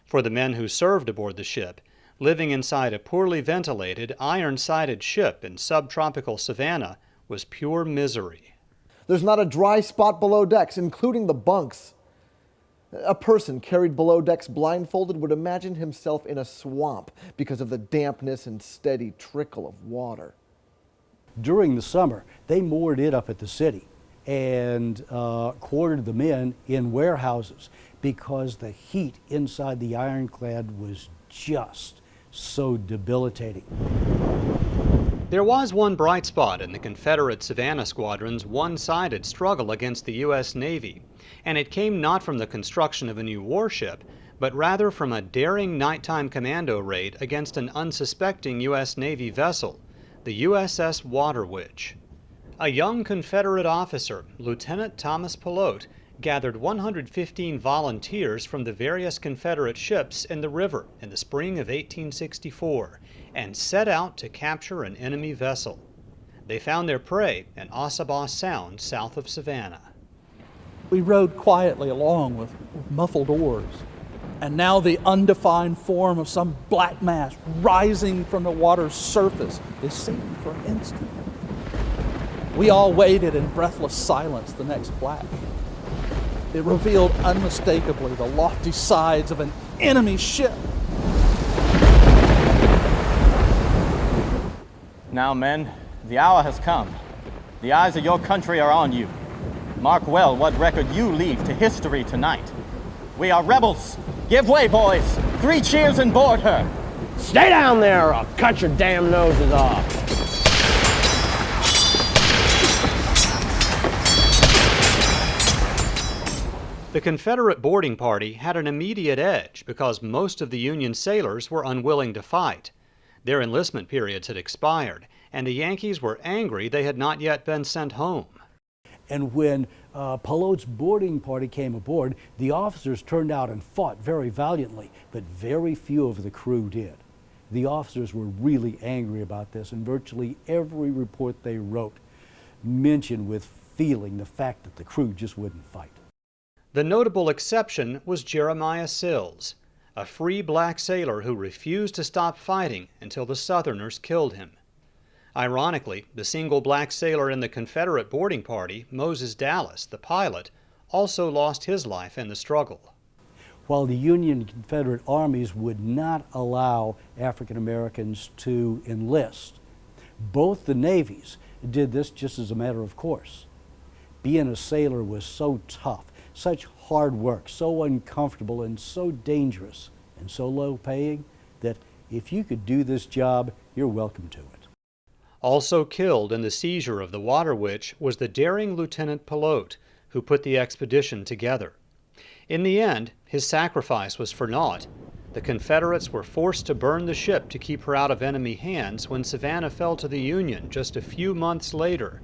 For the men who served aboard the ship, living inside a poorly ventilated, iron-sided ship in subtropical Savannah was pure misery. There's not a dry spot below decks, including the bunks. A person carried below decks blindfolded would imagine himself in a swamp because of the dampness and steady trickle of water. During the summer, they moored it up at the city and quartered the men in warehouses because the heat inside the ironclad was just so debilitating. There was one bright spot in the Confederate Savannah Squadron's one-sided struggle against the U.S. Navy, and it came not from the construction of a new warship, but rather from a daring nighttime commando raid against an unsuspecting U.S. Navy vessel, the USS Water Witch. A young Confederate officer, Lieutenant Thomas Pilote, gathered 115 volunteers from the various Confederate ships in the river in the spring of 1864 and set out to capture an enemy vessel. They found their prey in Ossabaw Sound south of Savannah. We rowed quietly along with muffled oars, and now the undefined form of some black mass rising from the water's surface is seen for an instant. We all waited in breathless silence the next flash. It revealed unmistakably the lofty sides of an enemy ship. Now, men, the hour has come. The eyes of your country are on you. Mark well what record you leave to history tonight. We are rebels. Give way, boys. 3 cheers and board her. Stay down there or I'll cut your damn noses off. The Confederate boarding party had an immediate edge because most of the Union sailors were unwilling to fight. Their enlistment periods had expired, and the Yankees were angry they had not yet been sent home. And when Pilote's boarding party came aboard, the officers turned out and fought very valiantly, but very few of the crew did. The officers were really angry about this, and virtually every report they wrote mentioned with feeling the fact that the crew just wouldn't fight. The notable exception was Jeremiah Sills, a free black sailor who refused to stop fighting until the Southerners killed him. Ironically, the single black sailor in the Confederate boarding party, Moses Dallas, the pilot, also lost his life in the struggle. While the Union and Confederate armies would not allow African Americans to enlist, both the navies did this just as a matter of course. Being a sailor was so tough, such hard work, so uncomfortable and so dangerous and so low paying that if you could do this job, you're welcome to it. Also killed in the seizure of the Water Witch was the daring Lieutenant Pilote, who put the expedition together. In the end, his sacrifice was for naught. The Confederates were forced to burn the ship to keep her out of enemy hands when Savannah fell to the Union just a few months later,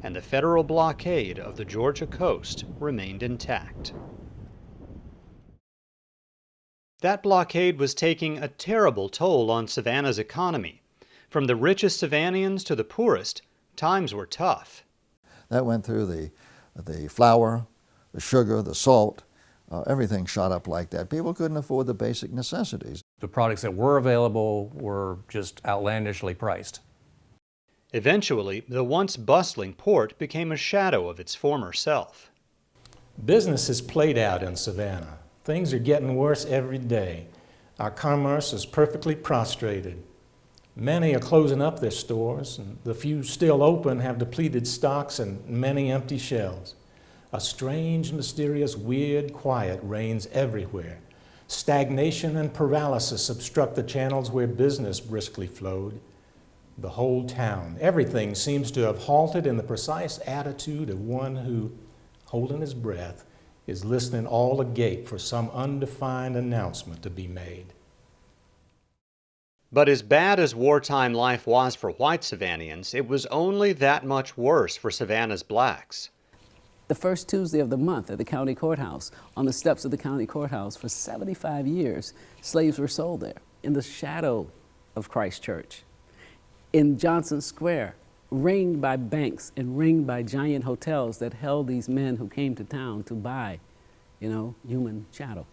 and the federal blockade of the Georgia coast remained intact. That blockade was taking a terrible toll on Savannah's economy. From the richest Savannians to the poorest, times were tough. That went through the flour, the sugar, the salt, everything shot up like that. People couldn't afford the basic necessities. The products that were available were just outlandishly priced. Eventually, the once bustling port became a shadow of its former self. Business has played out in Savannah. Things are getting worse every day. Our commerce is perfectly prostrated. Many are closing up their stores, and the few still open have depleted stocks and many empty shelves. A strange, mysterious, weird quiet reigns everywhere. Stagnation and paralysis obstruct the channels where business briskly flowed. The whole town, everything seems to have halted in the precise attitude of one who, holding his breath, is listening all agape for some undefined announcement to be made. But as bad as wartime life was for white Savannians, it was only that much worse for Savannah's blacks. The first Tuesday of the month at the county courthouse, on the steps of the county courthouse for 75 years, slaves were sold there in the shadow of Christ Church. In Johnson Square, ringed by banks and ringed by giant hotels that held these men who came to town to buy, human chattel.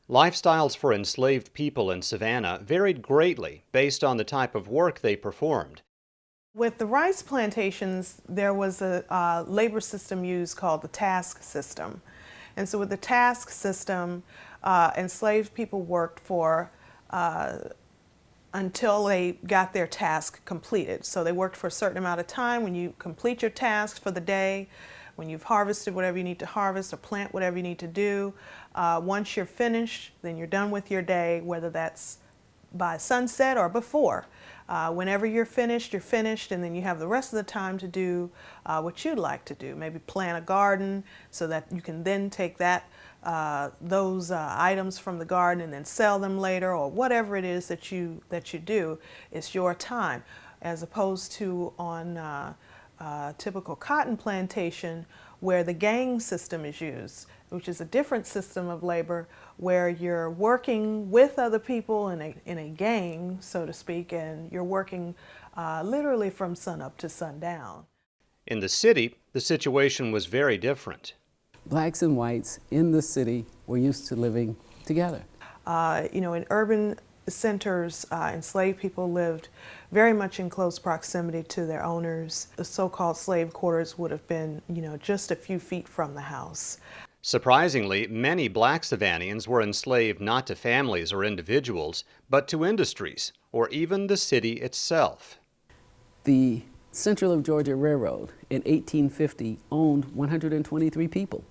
Lifestyles for enslaved people in Savannah varied greatly based on the type of work they performed. With the rice plantations, there was a labor system used called the task system. And so with the task system, enslaved people worked for until they got their task completed. So they worked for a certain amount of time. When you complete your tasks for the day, when you've harvested whatever you need to harvest or plant whatever you need to do, once you're finished, then you're done with your day, whether that's by sunset or before. Whenever you're finished, and then you have the rest of the time to do what you'd like to do. Maybe plant a garden so that you can then take those items from the garden and then sell them later, or whatever it is that you do. It's your time, as opposed to on a typical cotton plantation where the gang system is used, which is a different system of labor where you're working with other people in a gang, so to speak, and you're working literally from sunup to sundown. In the city, the situation was very different. Blacks and whites in the city were used to living together. In urban centers, enslaved people lived very much in close proximity to their owners. The so-called slave quarters would have been, just a few feet from the house. Surprisingly, many black Savannians were enslaved not to families or individuals, but to industries, or even the city itself. The Central of Georgia Railroad in 1850 owned 123 people.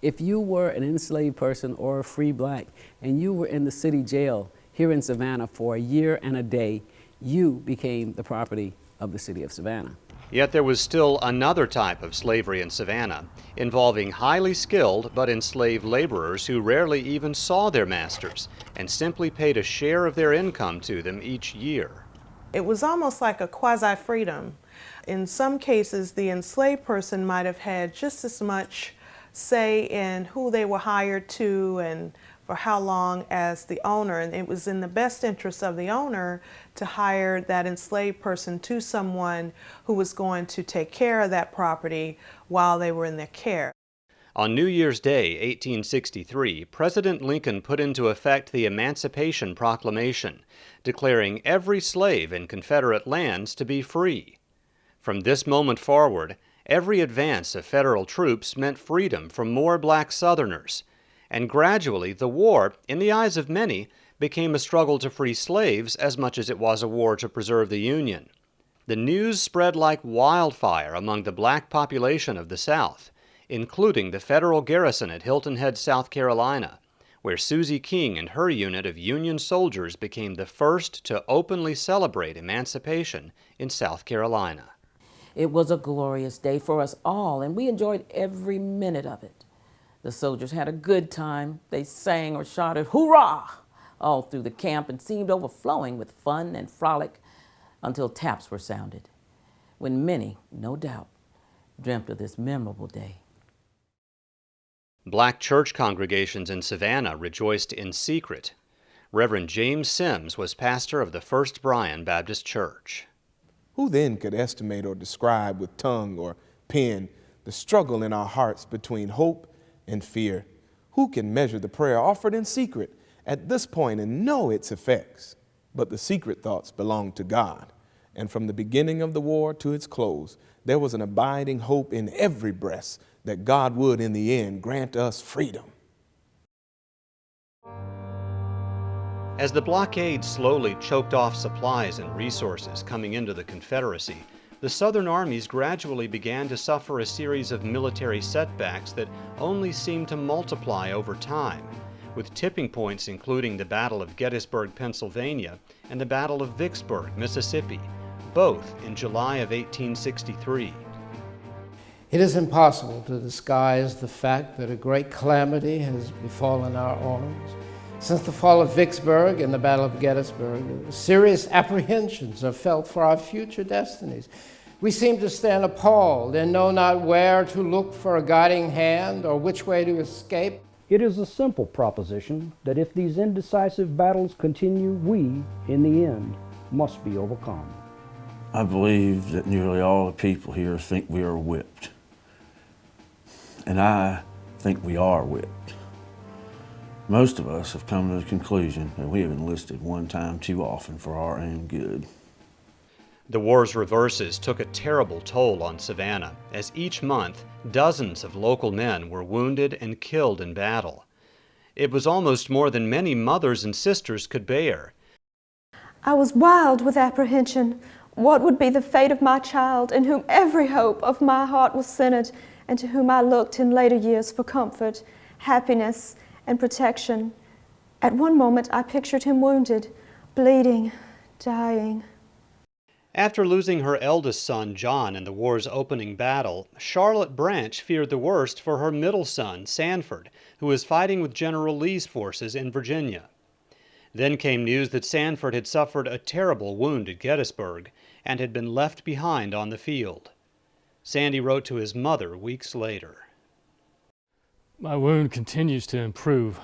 If you were an enslaved person or a free black and you were in the city jail here in Savannah for a year and a day, you became the property of the city of Savannah. Yet there was still another type of slavery in Savannah, involving highly skilled but enslaved laborers who rarely even saw their masters and simply paid a share of their income to them each year. It was almost like a quasi-freedom. In some cases, the enslaved person might have had just as much say in who they were hired to and for how long as the owner, and it was in the best interest of the owner to hire that enslaved person to someone who was going to take care of that property while they were in their care. On New Year's Day, 1863, President Lincoln put into effect the Emancipation Proclamation, declaring every slave in Confederate lands to be free. From this moment forward, every advance of federal troops meant freedom for more black Southerners, and gradually the war, in the eyes of many, became a struggle to free slaves as much as it was a war to preserve the Union. The news spread like wildfire among the black population of the South, including the federal garrison at Hilton Head, South Carolina, where Susie King and her unit of Union soldiers became the first to openly celebrate emancipation in South Carolina. It was a glorious day for us all, and we enjoyed every minute of it. The soldiers had a good time. They sang or shouted, "Hoorah!" all through the camp and seemed overflowing with fun and frolic until taps were sounded, when many, no doubt, dreamt of this memorable day. Black church congregations in Savannah rejoiced in secret. Reverend James Sims was pastor of the First Bryan Baptist Church. Who then could estimate or describe with tongue or pen the struggle in our hearts between hope and fear? Who can measure the prayer offered in secret at this point and know its effects? But the secret thoughts belong to God. And from the beginning of the war to its close, there was an abiding hope in every breast that God would, in the end, grant us freedom. As the blockade slowly choked off supplies and resources coming into the Confederacy, the Southern armies gradually began to suffer a series of military setbacks that only seemed to multiply over time, with tipping points including the Battle of Gettysburg, Pennsylvania, and the Battle of Vicksburg, Mississippi, both in July of 1863. It is impossible to disguise the fact that a great calamity has befallen our arms. Since the fall of Vicksburg and the Battle of Gettysburg, serious apprehensions are felt for our future destinies. We seem to stand appalled and know not where to look for a guiding hand or which way to escape. It is a simple proposition that if these indecisive battles continue, we, in the end, must be overcome. I believe that nearly all the people here think we are whipped. And I think we are whipped. Most of us have come to the conclusion that we have enlisted one time too often for our own good. The war's reverses took a terrible toll on Savannah, as each month dozens of local men were wounded and killed in battle. It was almost more than many mothers and sisters could bear. I was wild with apprehension. What would be the fate of my child, in whom every hope of my heart was centered, and to whom I looked in later years for comfort, happiness, and protection? At one moment I pictured him wounded, bleeding, dying. After losing her eldest son, John, in the war's opening battle, Charlotte Branch feared the worst for her middle son, Sanford, who was fighting with General Lee's forces in Virginia. Then came news that Sanford had suffered a terrible wound at Gettysburg and had been left behind on the field. Sandy wrote to his mother weeks later. My wound continues to improve,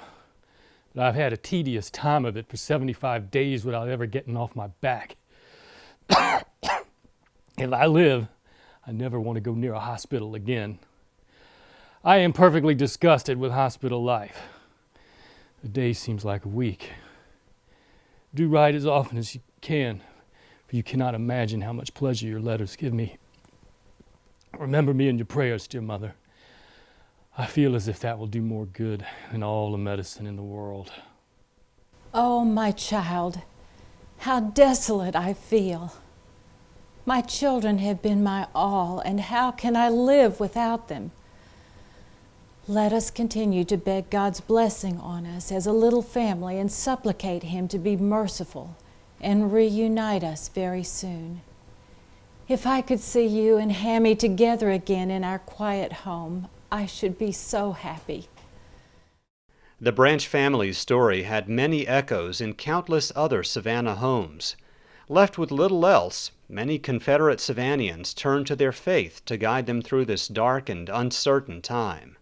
but I've had a tedious time of it for 75 days without ever getting off my back. If I live, I never want to go near a hospital again. I am perfectly disgusted with hospital life. A day seems like a week. Do write as often as you can, for you cannot imagine how much pleasure your letters give me. Remember me in your prayers, dear mother. I feel as if that will do more good than all the medicine in the world. Oh, my child, how desolate I feel. My children have been my all, and how can I live without them? Let us continue to beg God's blessing on us as a little family and supplicate Him to be merciful and reunite us very soon. If I could see you and Hammy together again in our quiet home, I should be so happy. The Branch family's story had many echoes in countless other Savannah homes. Left with little else, many Confederate Savannians turned to their faith to guide them through this dark and uncertain time.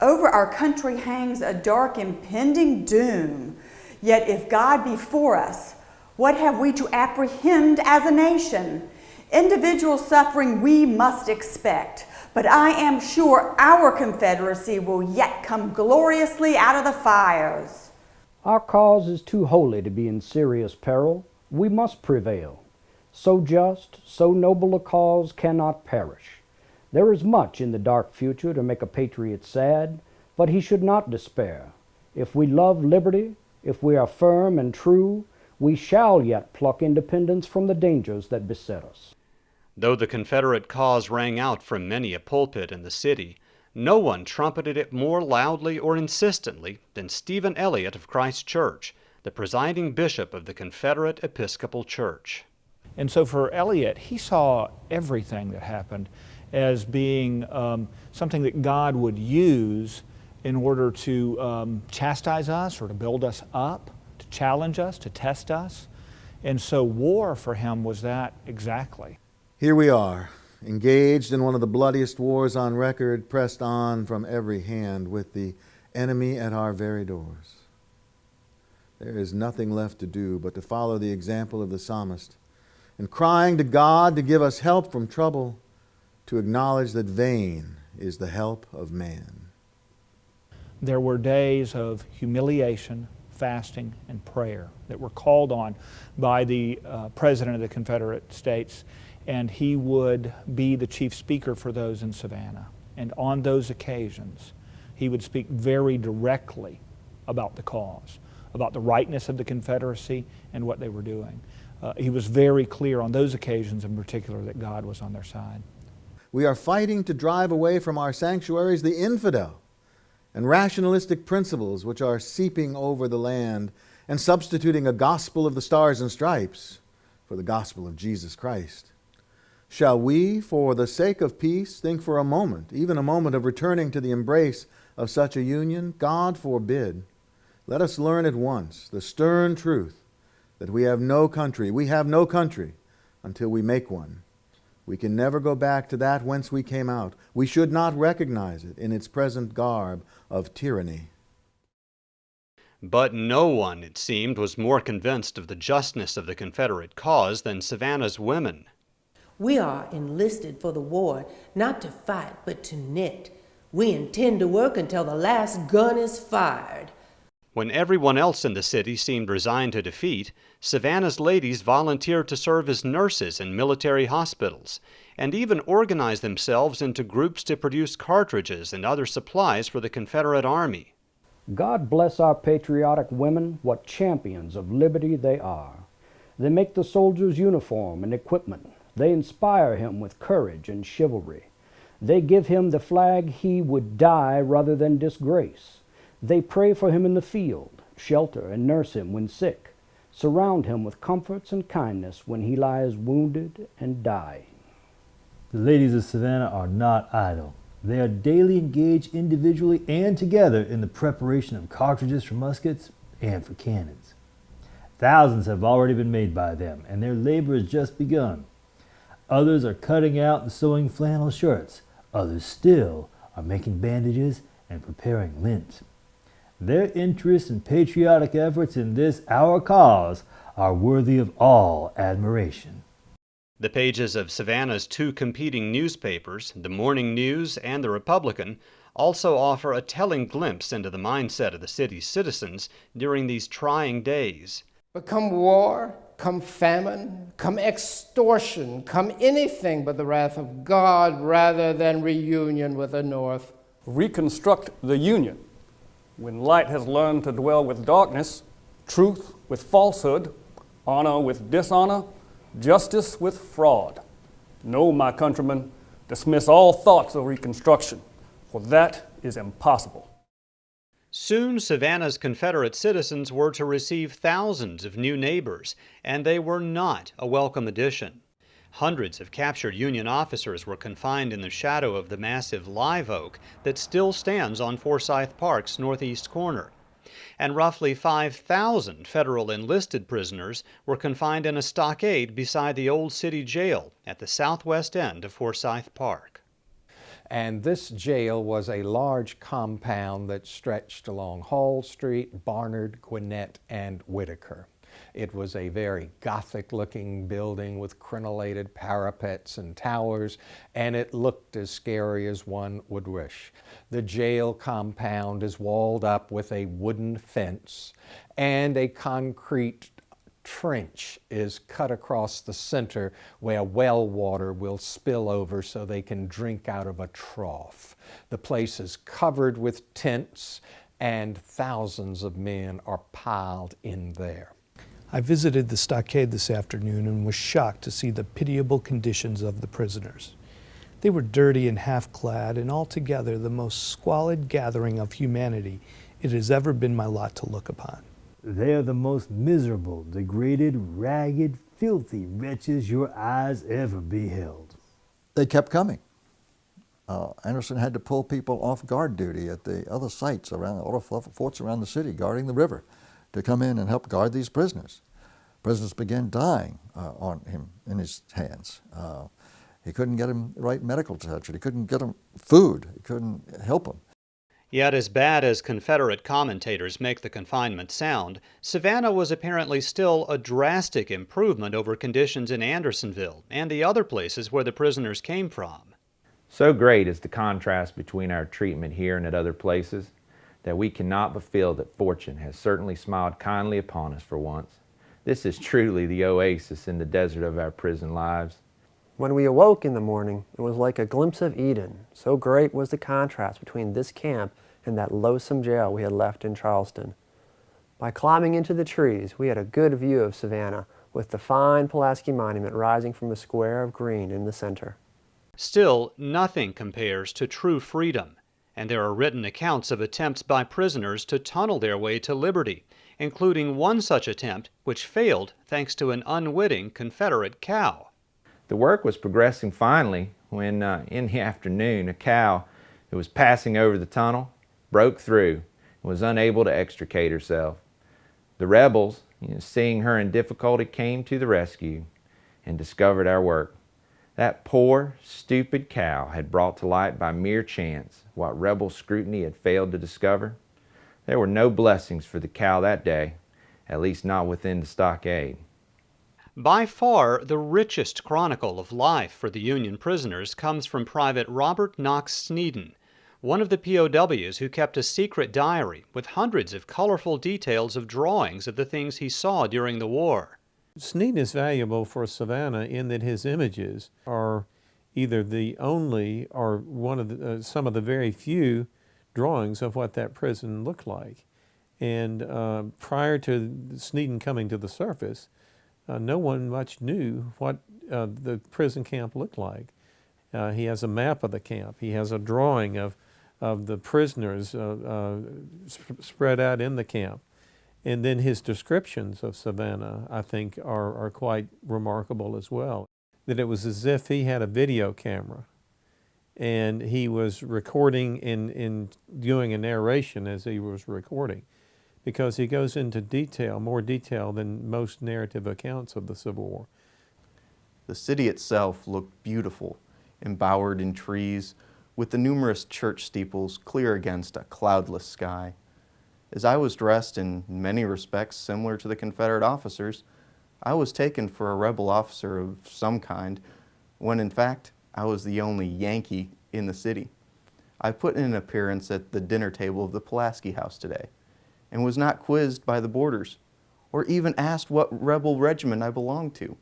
Over our country hangs a dark impending doom. Yet if God be for us, what have we to apprehend as a nation? Individual suffering we must expect, but I am sure our Confederacy will yet come gloriously out of the fires. Our cause is too holy to be in serious peril. We must prevail. So just, so noble a cause cannot perish. There is much in the dark future to make a patriot sad, but he should not despair. If we love liberty, if we are firm and true, we shall yet pluck independence from the dangers that beset us. Though the Confederate cause rang out from many a pulpit in the city, no one trumpeted it more loudly or insistently than Stephen Elliott of Christ Church, the presiding bishop of the Confederate Episcopal Church. And so for Elliott, he saw everything that happened as being something that God would use in order to chastise us or to build us up, to challenge us, to test us. And so war for him was that exactly. Here we are, engaged in one of the bloodiest wars on record, pressed on from every hand with the enemy at our very doors. There is nothing left to do but to follow the example of the psalmist, and crying to God to give us help from trouble, to acknowledge that vain is the help of man. There were days of humiliation, fasting, and prayer that were called on by the President of the Confederate States, and he would be the chief speaker for those in Savannah. And on those occasions, he would speak very directly about the cause, about the rightness of the Confederacy and what they were doing. He was very clear on those occasions in particular that God was on their side. We are fighting to drive away from our sanctuaries the infidel and rationalistic principles which are seeping over the land and substituting a gospel of the stars and stripes for the gospel of Jesus Christ. Shall we, for the sake of peace, think for a moment, even a moment, of returning to the embrace of such a union? God forbid. Let us learn at once the stern truth that we have no country until we make one. We can never go back to that whence we came out. We should not recognize it in its present garb of tyranny. But no one, it seemed, was more convinced of the justness of the Confederate cause than Savannah's women. We are enlisted for the war, not to fight, but to knit. We intend to work until the last gun is fired. When everyone else in the city seemed resigned to defeat, Savannah's ladies volunteered to serve as nurses in military hospitals, and even organized themselves into groups to produce cartridges and other supplies for the Confederate Army. God bless our patriotic women, what champions of liberty they are. They make the soldier's uniform and equipment. They inspire him with courage and chivalry. They give him the flag he would die rather than disgrace. They pray for him in the field, shelter and nurse him when sick, surround him with comforts and kindness when he lies wounded and dying. The ladies of Savannah are not idle. They are daily engaged individually and together in the preparation of cartridges for muskets and for cannons. Thousands have already been made by them, and their labor has just begun. Others are cutting out and sewing flannel shirts. Others still are making bandages and preparing lint. Their interest and patriotic efforts in this our cause are worthy of all admiration. The pages of Savannah's two competing newspapers, the Morning News and the Republican, also offer a telling glimpse into the mindset of the city's citizens during these trying days. But come war, come famine, come extortion, come anything but the wrath of God rather than reunion with the North. Reconstruct the Union. When light has learned to dwell with darkness, truth with falsehood, honor with dishonor, justice with fraud. No, my countrymen, dismiss all thoughts of reconstruction, for that is impossible. Soon, Savannah's Confederate citizens were to receive thousands of new neighbors, and they were not a welcome addition. Hundreds of captured Union officers were confined in the shadow of the massive live oak that still stands on Forsyth Park's northeast corner. And roughly 5,000 federal enlisted prisoners were confined in a stockade beside the old city jail at the southwest end of Forsyth Park. And this jail was a large compound that stretched along Hall Street, Barnard, Gwinnett, and Whitaker. It was a very Gothic-looking building with crenellated parapets and towers, and it looked as scary as one would wish. The jail compound is walled up with a wooden fence, and a concrete trench is cut across the center where well water will spill over so they can drink out of a trough. The place is covered with tents, and thousands of men are piled in there. I visited the stockade this afternoon and was shocked to see the pitiable conditions of the prisoners. They were dirty and half-clad, and altogether the most squalid gathering of humanity it has ever been my lot to look upon. They are the most miserable, degraded, ragged, filthy wretches your eyes ever beheld. They kept coming. Anderson had to pull people off guard duty at the other sites around, all the forts around the city, guarding the river, to come in and help guard these prisoners. Prisoners began dying on him in his hands. He couldn't get him the right medical attention. He couldn't get him food. He couldn't help him. Yet as bad as Confederate commentators make the confinement sound, Savannah was apparently still a drastic improvement over conditions in Andersonville and the other places where the prisoners came from. So great is the contrast between our treatment here and at other places that we cannot but feel that fortune has certainly smiled kindly upon us for once. This is truly the oasis in the desert of our prison lives. When we awoke in the morning, it was like a glimpse of Eden. So great was the contrast between this camp and that loathsome jail we had left in Charleston. By climbing into the trees, we had a good view of Savannah, with the fine Pulaski monument rising from a square of green in the center. Still, nothing compares to true freedom, and there are written accounts of attempts by prisoners to tunnel their way to liberty, including one such attempt which failed thanks to an unwitting Confederate cow. The work was progressing finely when, in the afternoon, a cow who was passing over the tunnel broke through and was unable to extricate herself. The rebels, seeing her in difficulty, came to the rescue and discovered our work. That poor, stupid cow had brought to light by mere chance what rebel scrutiny had failed to discover. There were no blessings for the cow that day, at least not within the stockade. By far, the richest chronicle of life for the Union prisoners comes from Private Robert Knox Sneden, one of the POWs who kept a secret diary with hundreds of colorful details of drawings of the things he saw during the war. Sneden is valuable for Savannah in that his images are either the only or one of the, some of the very few drawings of what that prison looked like. And prior to Sneden coming to the surface, no one much knew what the prison camp looked like. He has a map of the camp. He has a drawing of the prisoners spread out in the camp. And then his descriptions of Savannah, I think, are quite remarkable as well. That it was as if he had a video camera and he was recording and doing a narration as he was recording, because he goes into detail, more detail than most narrative accounts of the Civil War. The city itself looked beautiful, embowered in trees, with the numerous church steeples clear against a cloudless sky. As I was dressed in many respects similar to the Confederate officers, I was taken for a rebel officer of some kind, when in fact I was the only Yankee in the city. I put in an appearance at the dinner table of the Pulaski house today, and was not quizzed by the boarders, or even asked what rebel regiment I belonged to.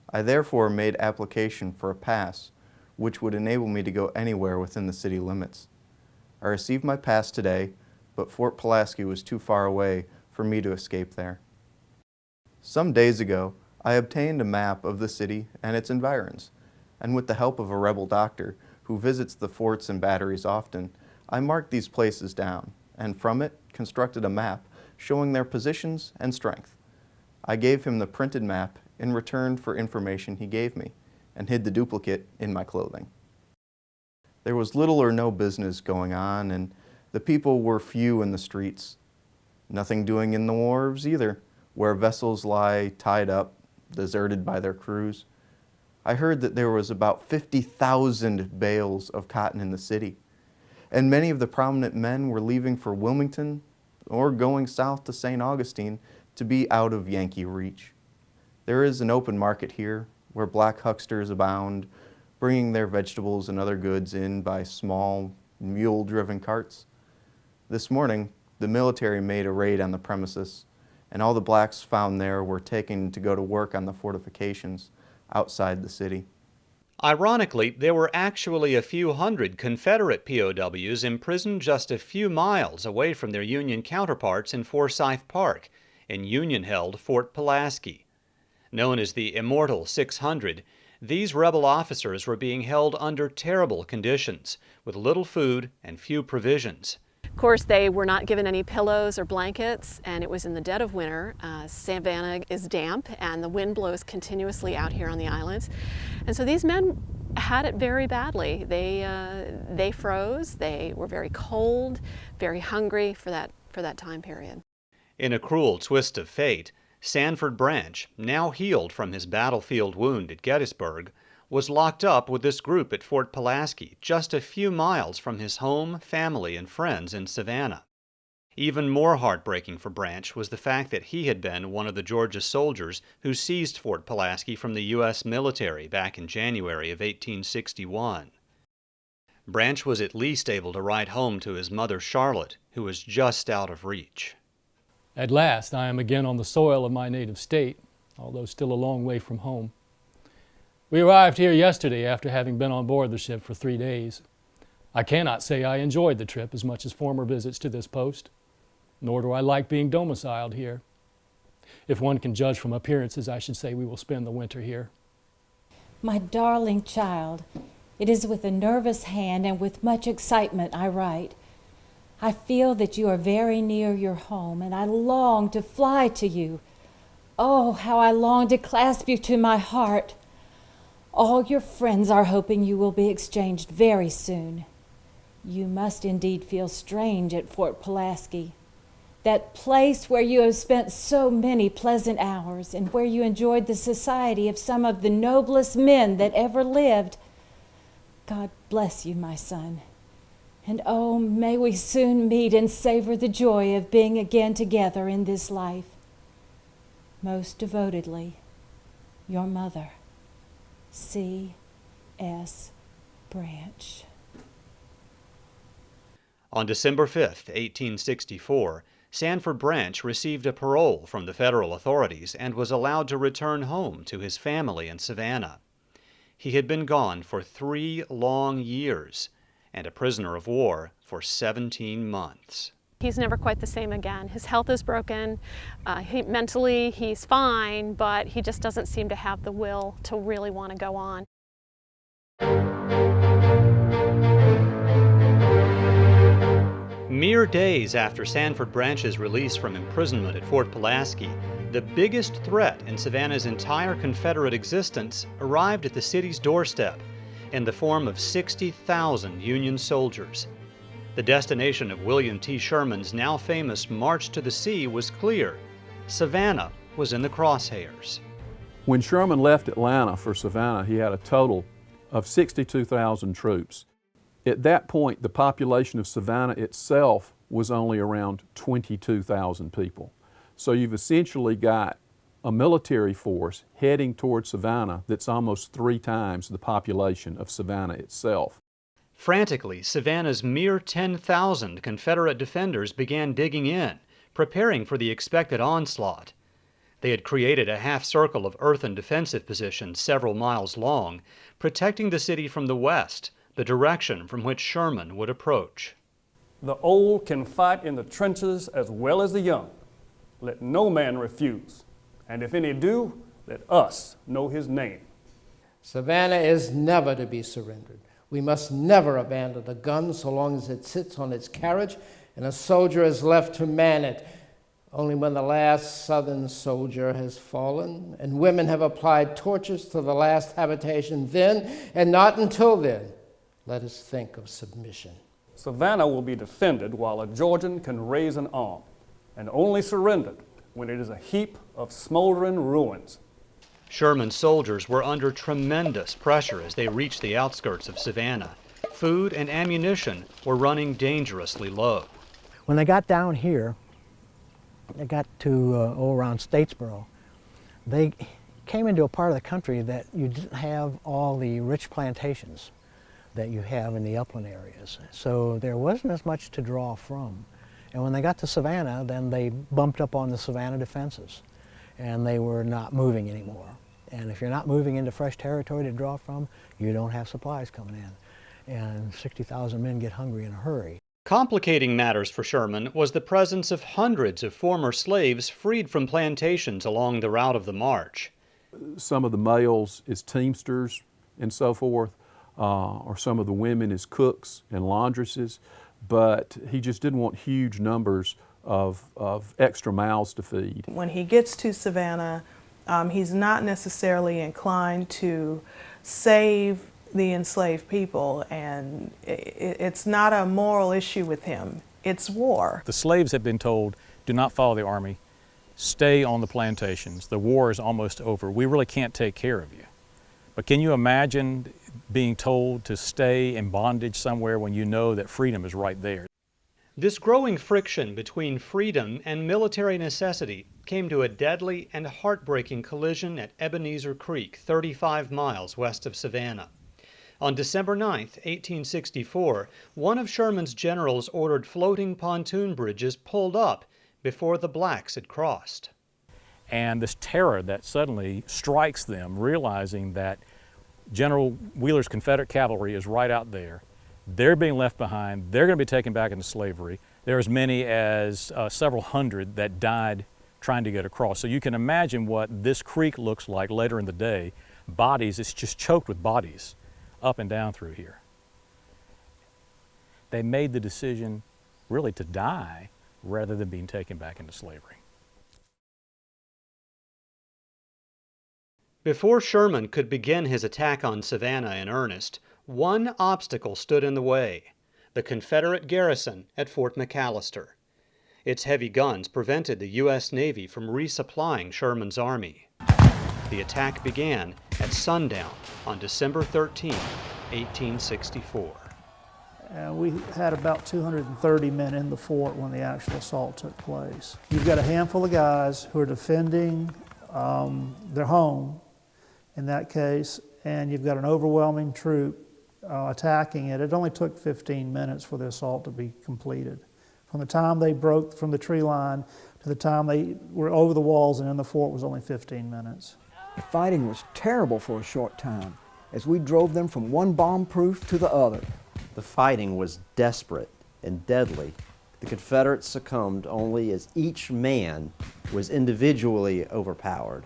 I therefore made application for a pass, which would enable me to go anywhere within the city limits. I received my pass today, but Fort Pulaski was too far away for me to escape there. Some days ago, I obtained a map of the city and its environs, and with the help of a rebel doctor who visits the forts and batteries often, I marked these places down, and from it constructed a map showing their positions and strength. I gave him the printed map in return for information he gave me, and hid the duplicate in my clothing. There was little or no business going on, and the people were few in the streets. Nothing doing in the wharves either, where vessels lie tied up, deserted by their crews. I heard that there was about 50,000 bales of cotton in the city, and many of the prominent men were leaving for Wilmington or going south to St. Augustine to be out of Yankee reach. There is an open market here where black hucksters abound, bringing their vegetables and other goods in by small, mule-driven carts. This morning, the military made a raid on the premises, and all the blacks found there were taken to go to work on the fortifications outside the city. Ironically, there were actually a few hundred Confederate POWs imprisoned just a few miles away from their Union counterparts in Forsyth Park, in Union-held Fort Pulaski. Known as the Immortal 600, these rebel officers were being held under terrible conditions, with little food and few provisions. Of course, they were not given any pillows or blankets, and it was in the dead of winter. Savannah is damp, and the wind blows continuously out here on the islands. And so these men had it very badly. They froze, they were very cold, very hungry for that time period. In a cruel twist of fate, Sanford Branch, now healed from his battlefield wound at Gettysburg, was locked up with this group at Fort Pulaski, just a few miles from his home, family, and friends in Savannah. Even more heartbreaking for Branch was the fact that he had been one of the Georgia soldiers who seized Fort Pulaski from the U.S. military back in January of 1861. Branch was at least able to write home to his mother Charlotte, who was just out of reach. At last, I am again on the soil of my native state, although still a long way from home. We arrived here yesterday after having been on board the ship for 3 days. I cannot say I enjoyed the trip as much as former visits to this post, nor do I like being domiciled here. If one can judge from appearances, I should say we will spend the winter here. My darling child, it is with a nervous hand and with much excitement I write. I feel that you are very near your home, and I long to fly to you. Oh, how I long to clasp you to my heart. All your friends are hoping you will be exchanged very soon. You must indeed feel strange at Fort Pulaski, that place where you have spent so many pleasant hours and where you enjoyed the society of some of the noblest men that ever lived. God bless you, my son. And oh, may we soon meet and savor the joy of being again together in this life. Most devotedly, your mother, C.S. Branch. On December 5, 1864, Sanford Branch received a parole from the federal authorities and was allowed to return home to his family in Savannah. He had been gone for 3 long years and a prisoner of war for 17 months. He's never quite the same again. His health is broken. Mentally, he's fine, but he just doesn't seem to have the will to really want to go on. Mere days after Sanford Branch's release from imprisonment at Fort Pulaski, the biggest threat in Savannah's entire Confederate existence arrived at the city's doorstep in the form of 60,000 Union soldiers. The destination of William T. Sherman's now famous March to the Sea was clear. Savannah was in the crosshairs. When Sherman left Atlanta for Savannah, he had a total of 62,000 troops. At that point, the population of Savannah itself was only around 22,000 people. So you've essentially got a military force heading towards Savannah that's almost 3 times the population of Savannah itself. Frantically, Savannah's mere 10,000 Confederate defenders began digging in, preparing for the expected onslaught. They had created a half-circle of earthen defensive positions several miles long, protecting the city from the west, the direction from which Sherman would approach. The old can fight in the trenches as well as the young. Let no man refuse, and if any do, let us know his name. Savannah is never to be surrendered. We must never abandon a gun so long as it sits on its carriage and a soldier is left to man it. Only when the last Southern soldier has fallen and women have applied torches to the last habitation, then, and not until then, let us think of submission. Savannah will be defended while a Georgian can raise an arm, and only surrendered when it is a heap of smoldering ruins. Sherman's soldiers were under tremendous pressure as they reached the outskirts of Savannah. Food and ammunition were running dangerously low. When they got down here, they got to around Statesboro, they came into a part of the country that you didn't have all the rich plantations that you have in the upland areas. So there wasn't as much to draw from. And when they got to Savannah, then they bumped up on the Savannah defenses, and they were not moving anymore. And if you're not moving into fresh territory to draw from, you don't have supplies coming in. And 60,000 men get hungry in a hurry. Complicating matters for Sherman was the presence of hundreds of former slaves freed from plantations along the route of the march. Some of the males as teamsters and so forth, or some of the women as cooks and laundresses, but he just didn't want huge numbers of extra mouths to feed. When he gets to Savannah, he's not necessarily inclined to save the enslaved people, and it's not a moral issue with him. It's war. The slaves had been told, do not follow the army, stay on the plantations. The war is almost over. We really can't take care of you. But can you imagine being told to stay in bondage somewhere when you know that freedom is right there? This growing friction between freedom and military necessity came to a deadly and heartbreaking collision at Ebenezer Creek, 35 miles west of Savannah. On December 9, 1864, one of Sherman's generals ordered floating pontoon bridges pulled up before the blacks had crossed. And this terror that suddenly strikes them, realizing that General Wheeler's Confederate cavalry is right out there. They're being left behind. They're going to be taken back into slavery. There are as many as several hundred that died trying to get across. So you can imagine what this creek looks like later in the day. Bodies, it's just choked with bodies up and down through here. They made the decision really to die rather than being taken back into slavery. Before Sherman could begin his attack on Savannah in earnest, one obstacle stood in the way: the Confederate garrison at Fort McAllister. Its heavy guns prevented the U.S. Navy from resupplying Sherman's army. The attack began at sundown on December 13, 1864. We had about 230 men in the fort when the actual assault took place. You've got a handful of guys who are defending their home, in that case, and you've got an overwhelming troop attacking it, it only took 15 minutes for the assault to be completed. From the time they broke from the tree line to the time they were over the walls and in the fort was only 15 minutes. The fighting was terrible for a short time as we drove them from one bomb-proof to the other. The fighting was desperate and deadly. The Confederates succumbed only as each man was individually overpowered.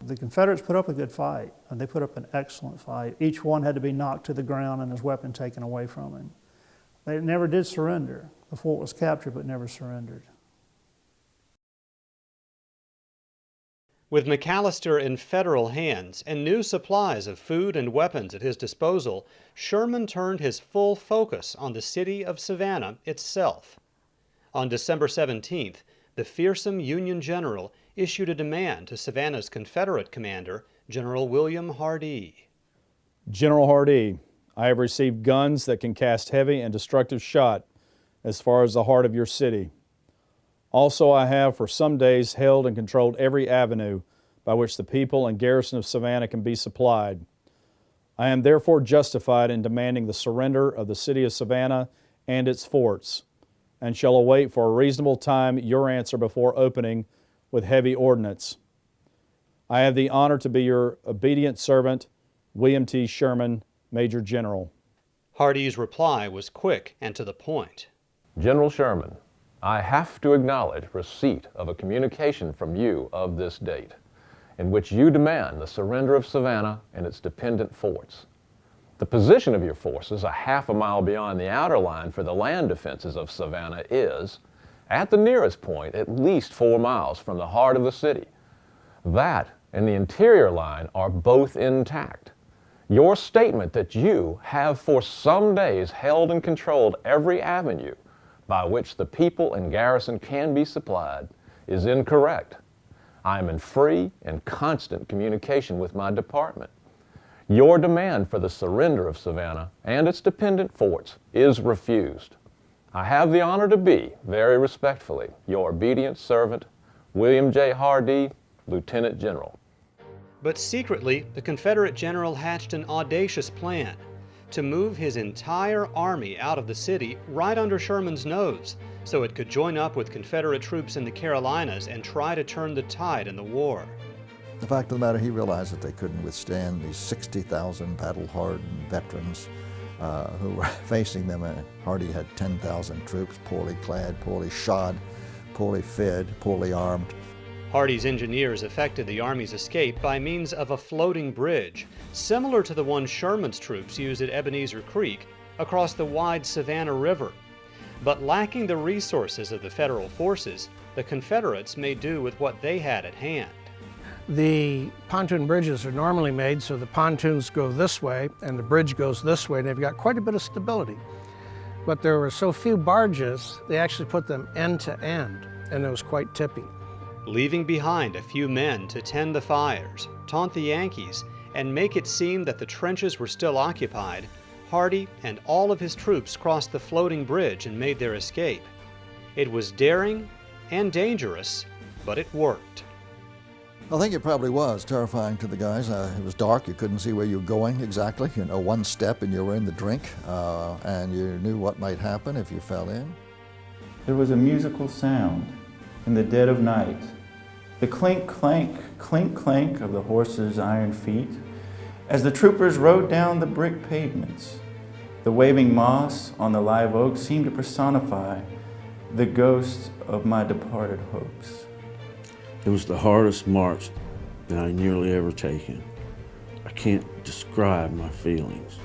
The Confederates put up a good fight, and they put up an excellent fight. Each one had to be knocked to the ground and his weapon taken away from him. They never did surrender. The fort was captured but never surrendered. With McAllister in Federal hands and new supplies of food and weapons at his disposal, Sherman turned his full focus on the city of Savannah itself. On December 17th, the fearsome Union general issued a demand to Savannah's Confederate commander, General William Hardee. General Hardee, I have received guns that can cast heavy and destructive shot as far as the heart of your city. Also, I have for some days held and controlled every avenue by which the people and garrison of Savannah can be supplied. I am therefore justified in demanding the surrender of the city of Savannah and its forts, and shall await for a reasonable time your answer before opening with heavy ordnance. I have the honor to be your obedient servant, William T. Sherman, Major General. Hardee's reply was quick and to the point. General Sherman, I have to acknowledge receipt of a communication from you of this date, in which you demand the surrender of Savannah and its dependent forts. The position of your forces a half a mile beyond the outer line for the land defenses of Savannah is, at the nearest point, at least 4 miles from the heart of the city. That and the interior line are both intact. Your statement that you have for some days held and controlled every avenue by which the people and garrison can be supplied is incorrect. I am in free and constant communication with my department. Your demand for the surrender of Savannah and its dependent forts is refused. I have the honor to be, very respectfully, your obedient servant, William J. Hardee, Lieutenant General. But secretly, the Confederate general hatched an audacious plan to move his entire army out of the city right under Sherman's nose so it could join up with Confederate troops in the Carolinas and try to turn the tide in the war. The fact of the matter, he realized that they couldn't withstand these 60,000 battle-hardened veterans who were facing them. Hardee had 10,000 troops, poorly clad, poorly shod, poorly fed, poorly armed. Hardee's engineers effected the Army's escape by means of a floating bridge, similar to the one Sherman's troops used at Ebenezer Creek across the wide Savannah River. But lacking the resources of the Federal forces, the Confederates made do with what they had at hand. The pontoon bridges are normally made so the pontoons go this way and the bridge goes this way, and they've got quite a bit of stability. But there were so few barges, they actually put them end to end, and it was quite tippy. Leaving behind a few men to tend the fires, taunt the Yankees, and make it seem that the trenches were still occupied, Hardee and all of his troops crossed the floating bridge and made their escape. It was daring and dangerous, but it worked. I think it probably was terrifying to the guys. It was dark, you couldn't see where you were going exactly. You know, one step and you were in the drink, and you knew what might happen if you fell in. There was a musical sound in the dead of night, the clink, clank of the horses' iron feet, as the troopers rode down the brick pavements. The waving moss on the live oak seemed to personify the ghost of my departed hopes. It was the hardest march that I nearly ever taken. I can't describe my feelings.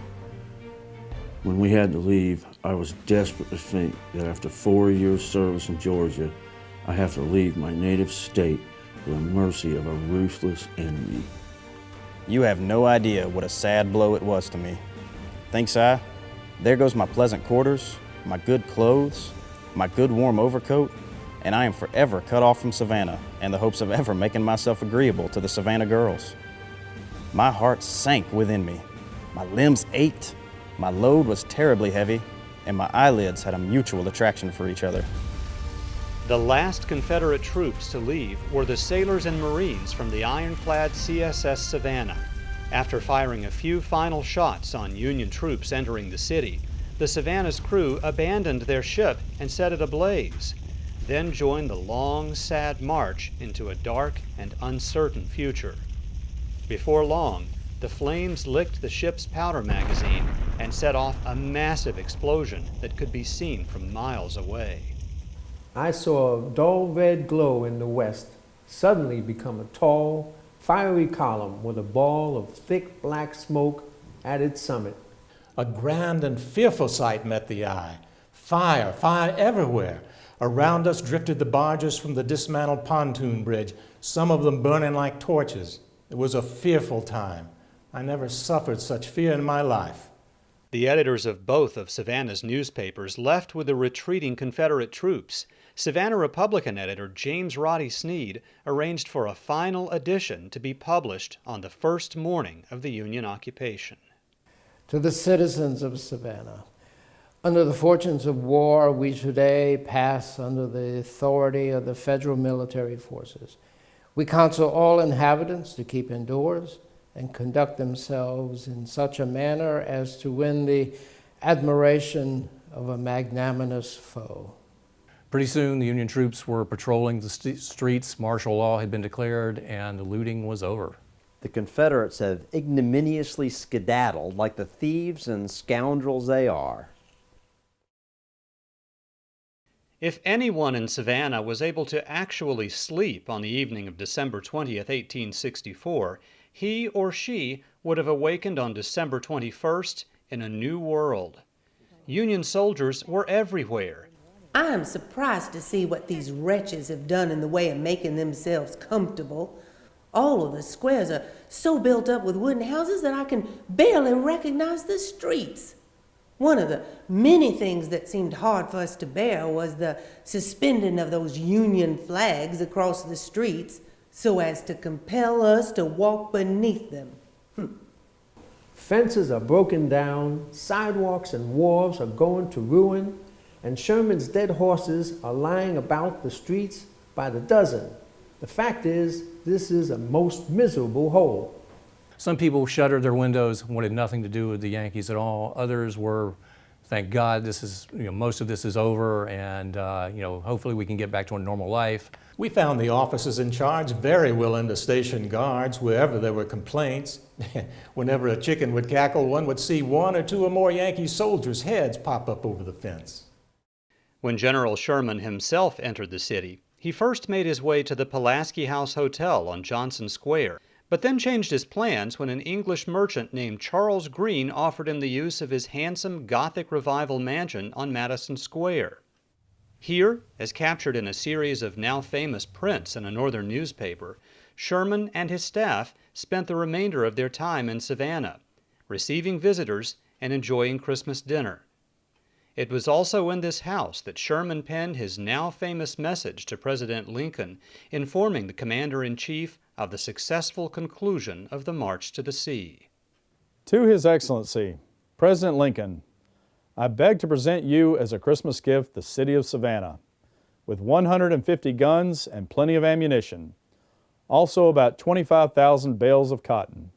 When we had to leave, I was desperate to think that after 4 years' service in Georgia, I have to leave my native state to the mercy of a ruthless enemy. You have no idea what a sad blow it was to me. Thinks I, there goes my pleasant quarters, my good clothes, my good warm overcoat, and I am forever cut off from Savannah and the hopes of ever making myself agreeable to the Savannah girls. My heart sank within me. My limbs ached, my load was terribly heavy, and my eyelids had a mutual attraction for each other. The last Confederate troops to leave were the sailors and Marines from the ironclad CSS Savannah. After firing a few final shots on Union troops entering the city, the Savannah's crew abandoned their ship and set it ablaze, then joined the long, sad march into a dark and uncertain future. Before long, the flames licked the ship's powder magazine and set off a massive explosion that could be seen from miles away. I saw a dull red glow in the west suddenly become a tall, fiery column with a ball of thick black smoke at its summit. A grand and fearful sight met the eye. Fire, fire everywhere. Around us drifted the barges from the dismantled pontoon bridge, some of them burning like torches. It was a fearful time. I never suffered such fear in my life. The editors of both of Savannah's newspapers left with the retreating Confederate troops. Savannah Republican editor James Roddy Sneed arranged for a final edition to be published on the first morning of the Union occupation. To the citizens of Savannah, under the fortunes of war, we today pass under the authority of the federal military forces. We counsel all inhabitants to keep indoors and conduct themselves in such a manner as to win the admiration of a magnanimous foe. Pretty soon, the Union troops were patrolling the streets, martial law had been declared, and the looting was over. The Confederates have ignominiously skedaddled like the thieves and scoundrels they are. If anyone in Savannah was able to actually sleep on the evening of December 20th, 1864, he or she would have awakened on December 21st in a new world. Union soldiers were everywhere. I am surprised to see what these wretches have done in the way of making themselves comfortable. All of the squares are so built up with wooden houses that I can barely recognize the streets. One of the many things that seemed hard for us to bear was the suspending of those Union flags across the streets so as to compel us to walk beneath them. Fences are broken down, sidewalks and wharves are going to ruin, and Sherman's dead horses are lying about the streets by the dozen. The fact is, this is a most miserable hole. Some people shuttered their windows, wanted nothing to do with the Yankees at all. Others were, thank God, this is, most of this is over, and hopefully we can get back to a normal life. We found the officers in charge very willing to station guards wherever there were complaints. Whenever a chicken would cackle, one would see one or two or more Yankee soldiers' heads pop up over the fence. When General Sherman himself entered the city, he first made his way to the Pulaski House Hotel on Johnson Square, but then changed his plans when an English merchant named Charles Green offered him the use of his handsome Gothic Revival mansion on Madison Square. Here, as captured in a series of now famous prints in a northern newspaper, Sherman and his staff spent the remainder of their time in Savannah, receiving visitors and enjoying Christmas dinner. It was also in this house that Sherman penned his now famous message to President Lincoln, informing the Commander-in-Chief of the successful conclusion of the March to the Sea. To His Excellency, President Lincoln, I beg to present you as a Christmas gift the city of Savannah, with 150 guns and plenty of ammunition, also about 25,000 bales of cotton.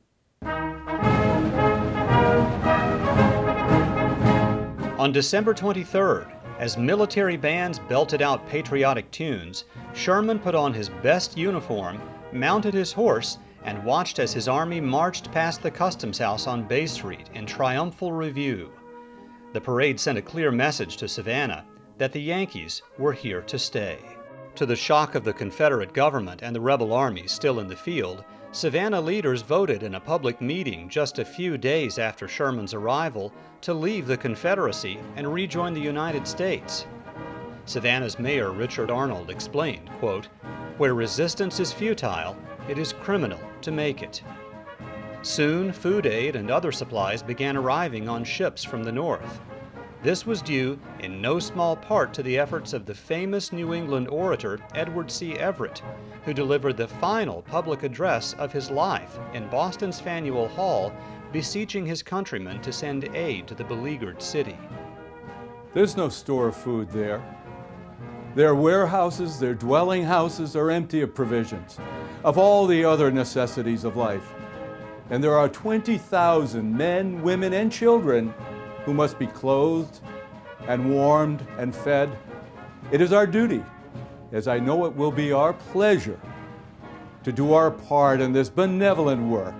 On December 23rd, as military bands belted out patriotic tunes, Sherman put on his best uniform, mounted his horse, and watched as his army marched past the Customs House on Bay Street in triumphal review. The parade sent a clear message to Savannah that the Yankees were here to stay. To the shock of the Confederate government and the rebel armies still in the field, Savannah leaders voted in a public meeting just a few days after Sherman's arrival to leave the Confederacy and rejoin the United States. Savannah's mayor, Richard Arnold, explained, quote, "Where resistance is futile, it is criminal to make it." Soon, food aid and other supplies began arriving on ships from the north. This was due in no small part to the efforts of the famous New England orator Edward C. Everett, who delivered the final public address of his life in Boston's Faneuil Hall, beseeching his countrymen to send aid to the beleaguered city. There's no store of food there. Their warehouses, their dwelling houses are empty of provisions, of all the other necessities of life. And there are 20,000 men, women, and children who must be clothed and warmed and fed. It is our duty, as I know it will be our pleasure, to do our part in this benevolent work.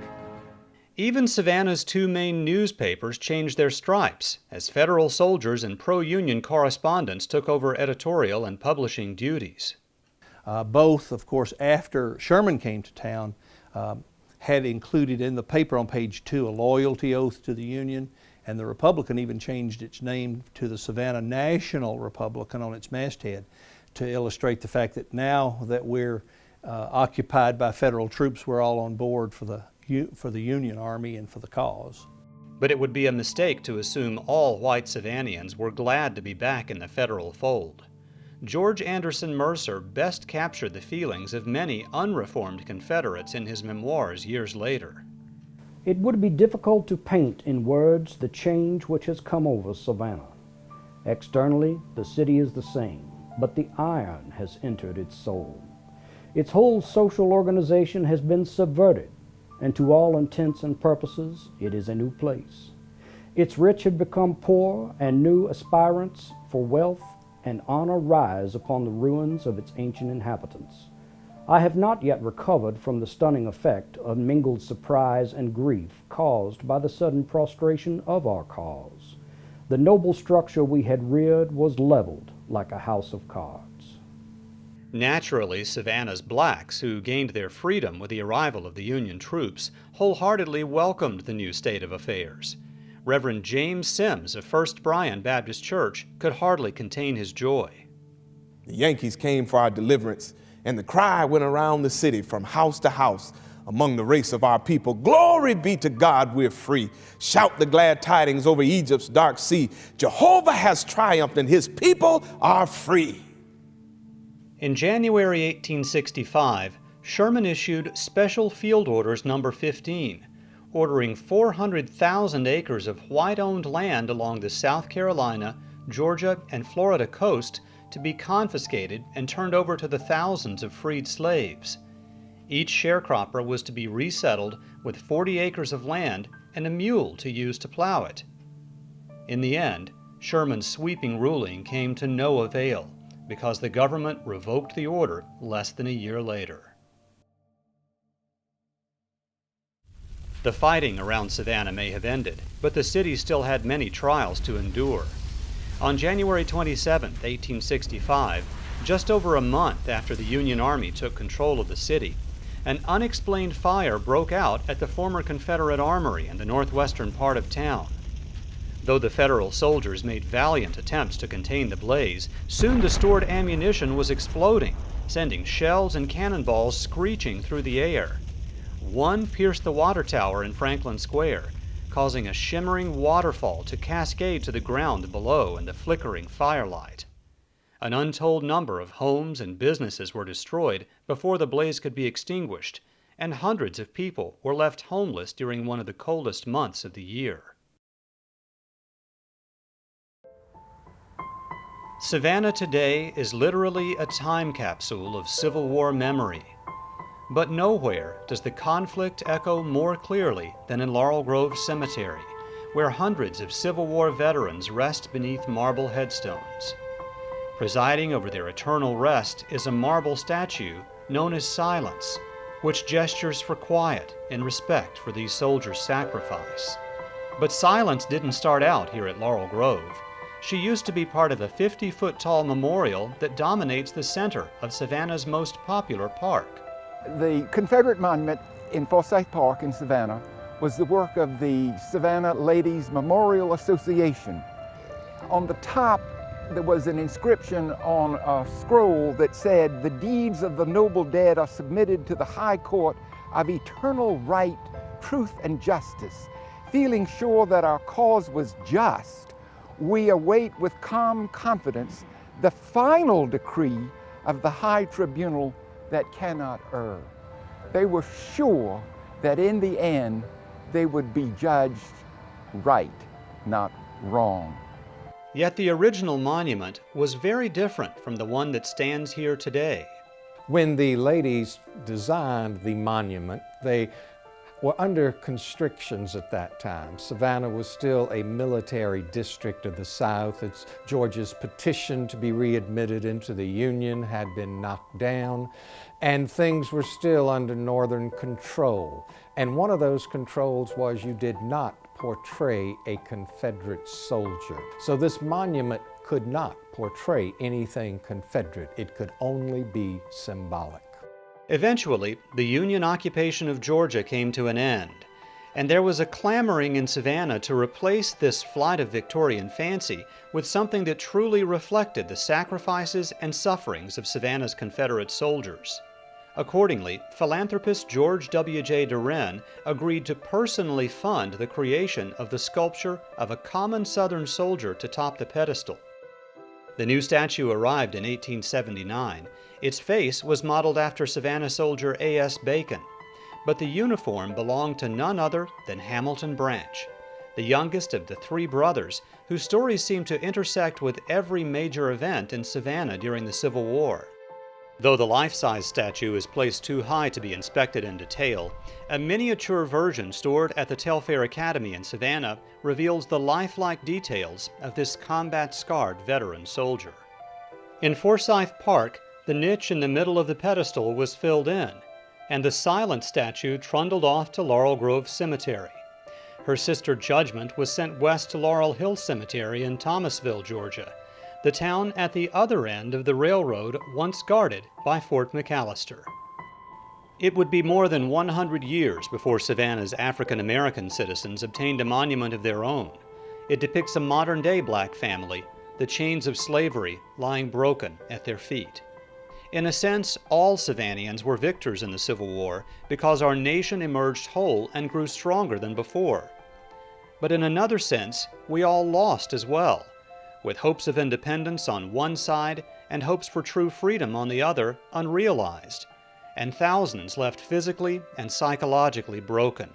Even Savannah's two main newspapers changed their stripes as federal soldiers and pro-union correspondents took over editorial and publishing duties. Both, of course, after Sherman came to town, had included in the paper on page 2 a loyalty oath to the Union, and the Republican even changed its name to the Savannah National Republican on its masthead to illustrate the fact that now that we're occupied by federal troops, we're all on board for the Union Army and for the cause. But it would be a mistake to assume all white Savannians were glad to be back in the federal fold. George Anderson Mercer best captured the feelings of many unreformed Confederates in his memoirs years later. It would be difficult to paint in words the change which has come over Savannah. Externally, the city is the same, but the iron has entered its soul. Its whole social organization has been subverted, and to all intents and purposes, it is a new place. Its rich have become poor, and new aspirants for wealth and honor rise upon the ruins of its ancient inhabitants. I have not yet recovered from the stunning effect of mingled surprise and grief caused by the sudden prostration of our cause. The noble structure we had reared was leveled like a house of cards. Naturally, Savannah's blacks, who gained their freedom with the arrival of the Union troops, wholeheartedly welcomed the new state of affairs. Reverend James Sims of First Bryan Baptist Church could hardly contain his joy. The Yankees came for our deliverance, and the cry went around the city from house to house among the race of our people, "Glory be to God, we're free. Shout the glad tidings over Egypt's dark sea. Jehovah has triumphed and his people are free." In January 1865, Sherman issued Special Field Orders No. 15, ordering 400,000 acres of white-owned land along the South Carolina, Georgia, and Florida coast to be confiscated and turned over to the thousands of freed slaves. Each sharecropper was to be resettled with 40 acres of land and a mule to use to plow it. In the end, Sherman's sweeping ruling came to no avail because the government revoked the order less than a year later. The fighting around Savannah may have ended, but the city still had many trials to endure. On January 27, 1865, just over a month after the Union Army took control of the city, an unexplained fire broke out at the former Confederate armory in the northwestern part of town. Though the Federal soldiers made valiant attempts to contain the blaze, soon the stored ammunition was exploding, sending shells and cannonballs screeching through the air. One pierced the water tower in Franklin Square, causing a shimmering waterfall to cascade to the ground below in the flickering firelight. An untold number of homes and businesses were destroyed before the blaze could be extinguished, and hundreds of people were left homeless during one of the coldest months of the year. Savannah today is literally a time capsule of Civil War memory. But nowhere does the conflict echo more clearly than in Laurel Grove Cemetery, where hundreds of Civil War veterans rest beneath marble headstones. Presiding over their eternal rest is a marble statue known as Silence, which gestures for quiet and respect for these soldiers' sacrifice. But Silence didn't start out here at Laurel Grove. She used to be part of a 50-foot-tall memorial that dominates the center of Savannah's most popular park. The Confederate monument in Forsyth Park in Savannah was the work of the Savannah Ladies Memorial Association. On the top, there was an inscription on a scroll that said, "The deeds of the noble dead are submitted to the high court of eternal right, truth, and justice. Feeling sure that our cause was just, we await with calm confidence the final decree of the high tribunal that cannot err." They were sure that in the end they would be judged right, not wrong. Yet the original monument was very different from the one that stands here today. When the ladies designed the monument, they were under constrictions at that time. Savannah was still a military district of the South. Georgia's petition to be readmitted into the Union had been knocked down, and things were still under Northern control. And one of those controls was you did not portray a Confederate soldier. So this monument could not portray anything Confederate. It could only be symbolic. Eventually, the Union occupation of Georgia came to an end, and there was a clamoring in Savannah to replace this flight of Victorian fancy with something that truly reflected the sacrifices and sufferings of Savannah's Confederate soldiers. Accordingly, philanthropist George W.J. Duren agreed to personally fund the creation of the sculpture of a common Southern soldier to top the pedestal. The new statue arrived in 1879. Its face was modeled after Savannah soldier A.S. Bacon, but the uniform belonged to none other than Hamilton Branch, the youngest of the three brothers whose stories seem to intersect with every major event in Savannah during the Civil War. Though the life-size statue is placed too high to be inspected in detail, a miniature version stored at the Telfair Academy in Savannah reveals the lifelike details of this combat-scarred veteran soldier. In Forsyth Park, the niche in the middle of the pedestal was filled in, and the silent statue trundled off to Laurel Grove Cemetery. Her sister Judgment was sent west to Laurel Hill Cemetery in Thomasville, Georgia, the town at the other end of the railroad once guarded by Fort McAllister. It would be more than 100 years before Savannah's African American citizens obtained a monument of their own. It depicts a modern-day black family, the chains of slavery lying broken at their feet. In a sense, all Savannians were victors in the Civil War because our nation emerged whole and grew stronger than before. But in another sense, we all lost as well, with hopes of independence on one side and hopes for true freedom on the other unrealized, and thousands left physically and psychologically broken.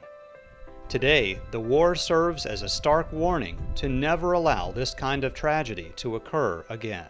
Today, the war serves as a stark warning to never allow this kind of tragedy to occur again.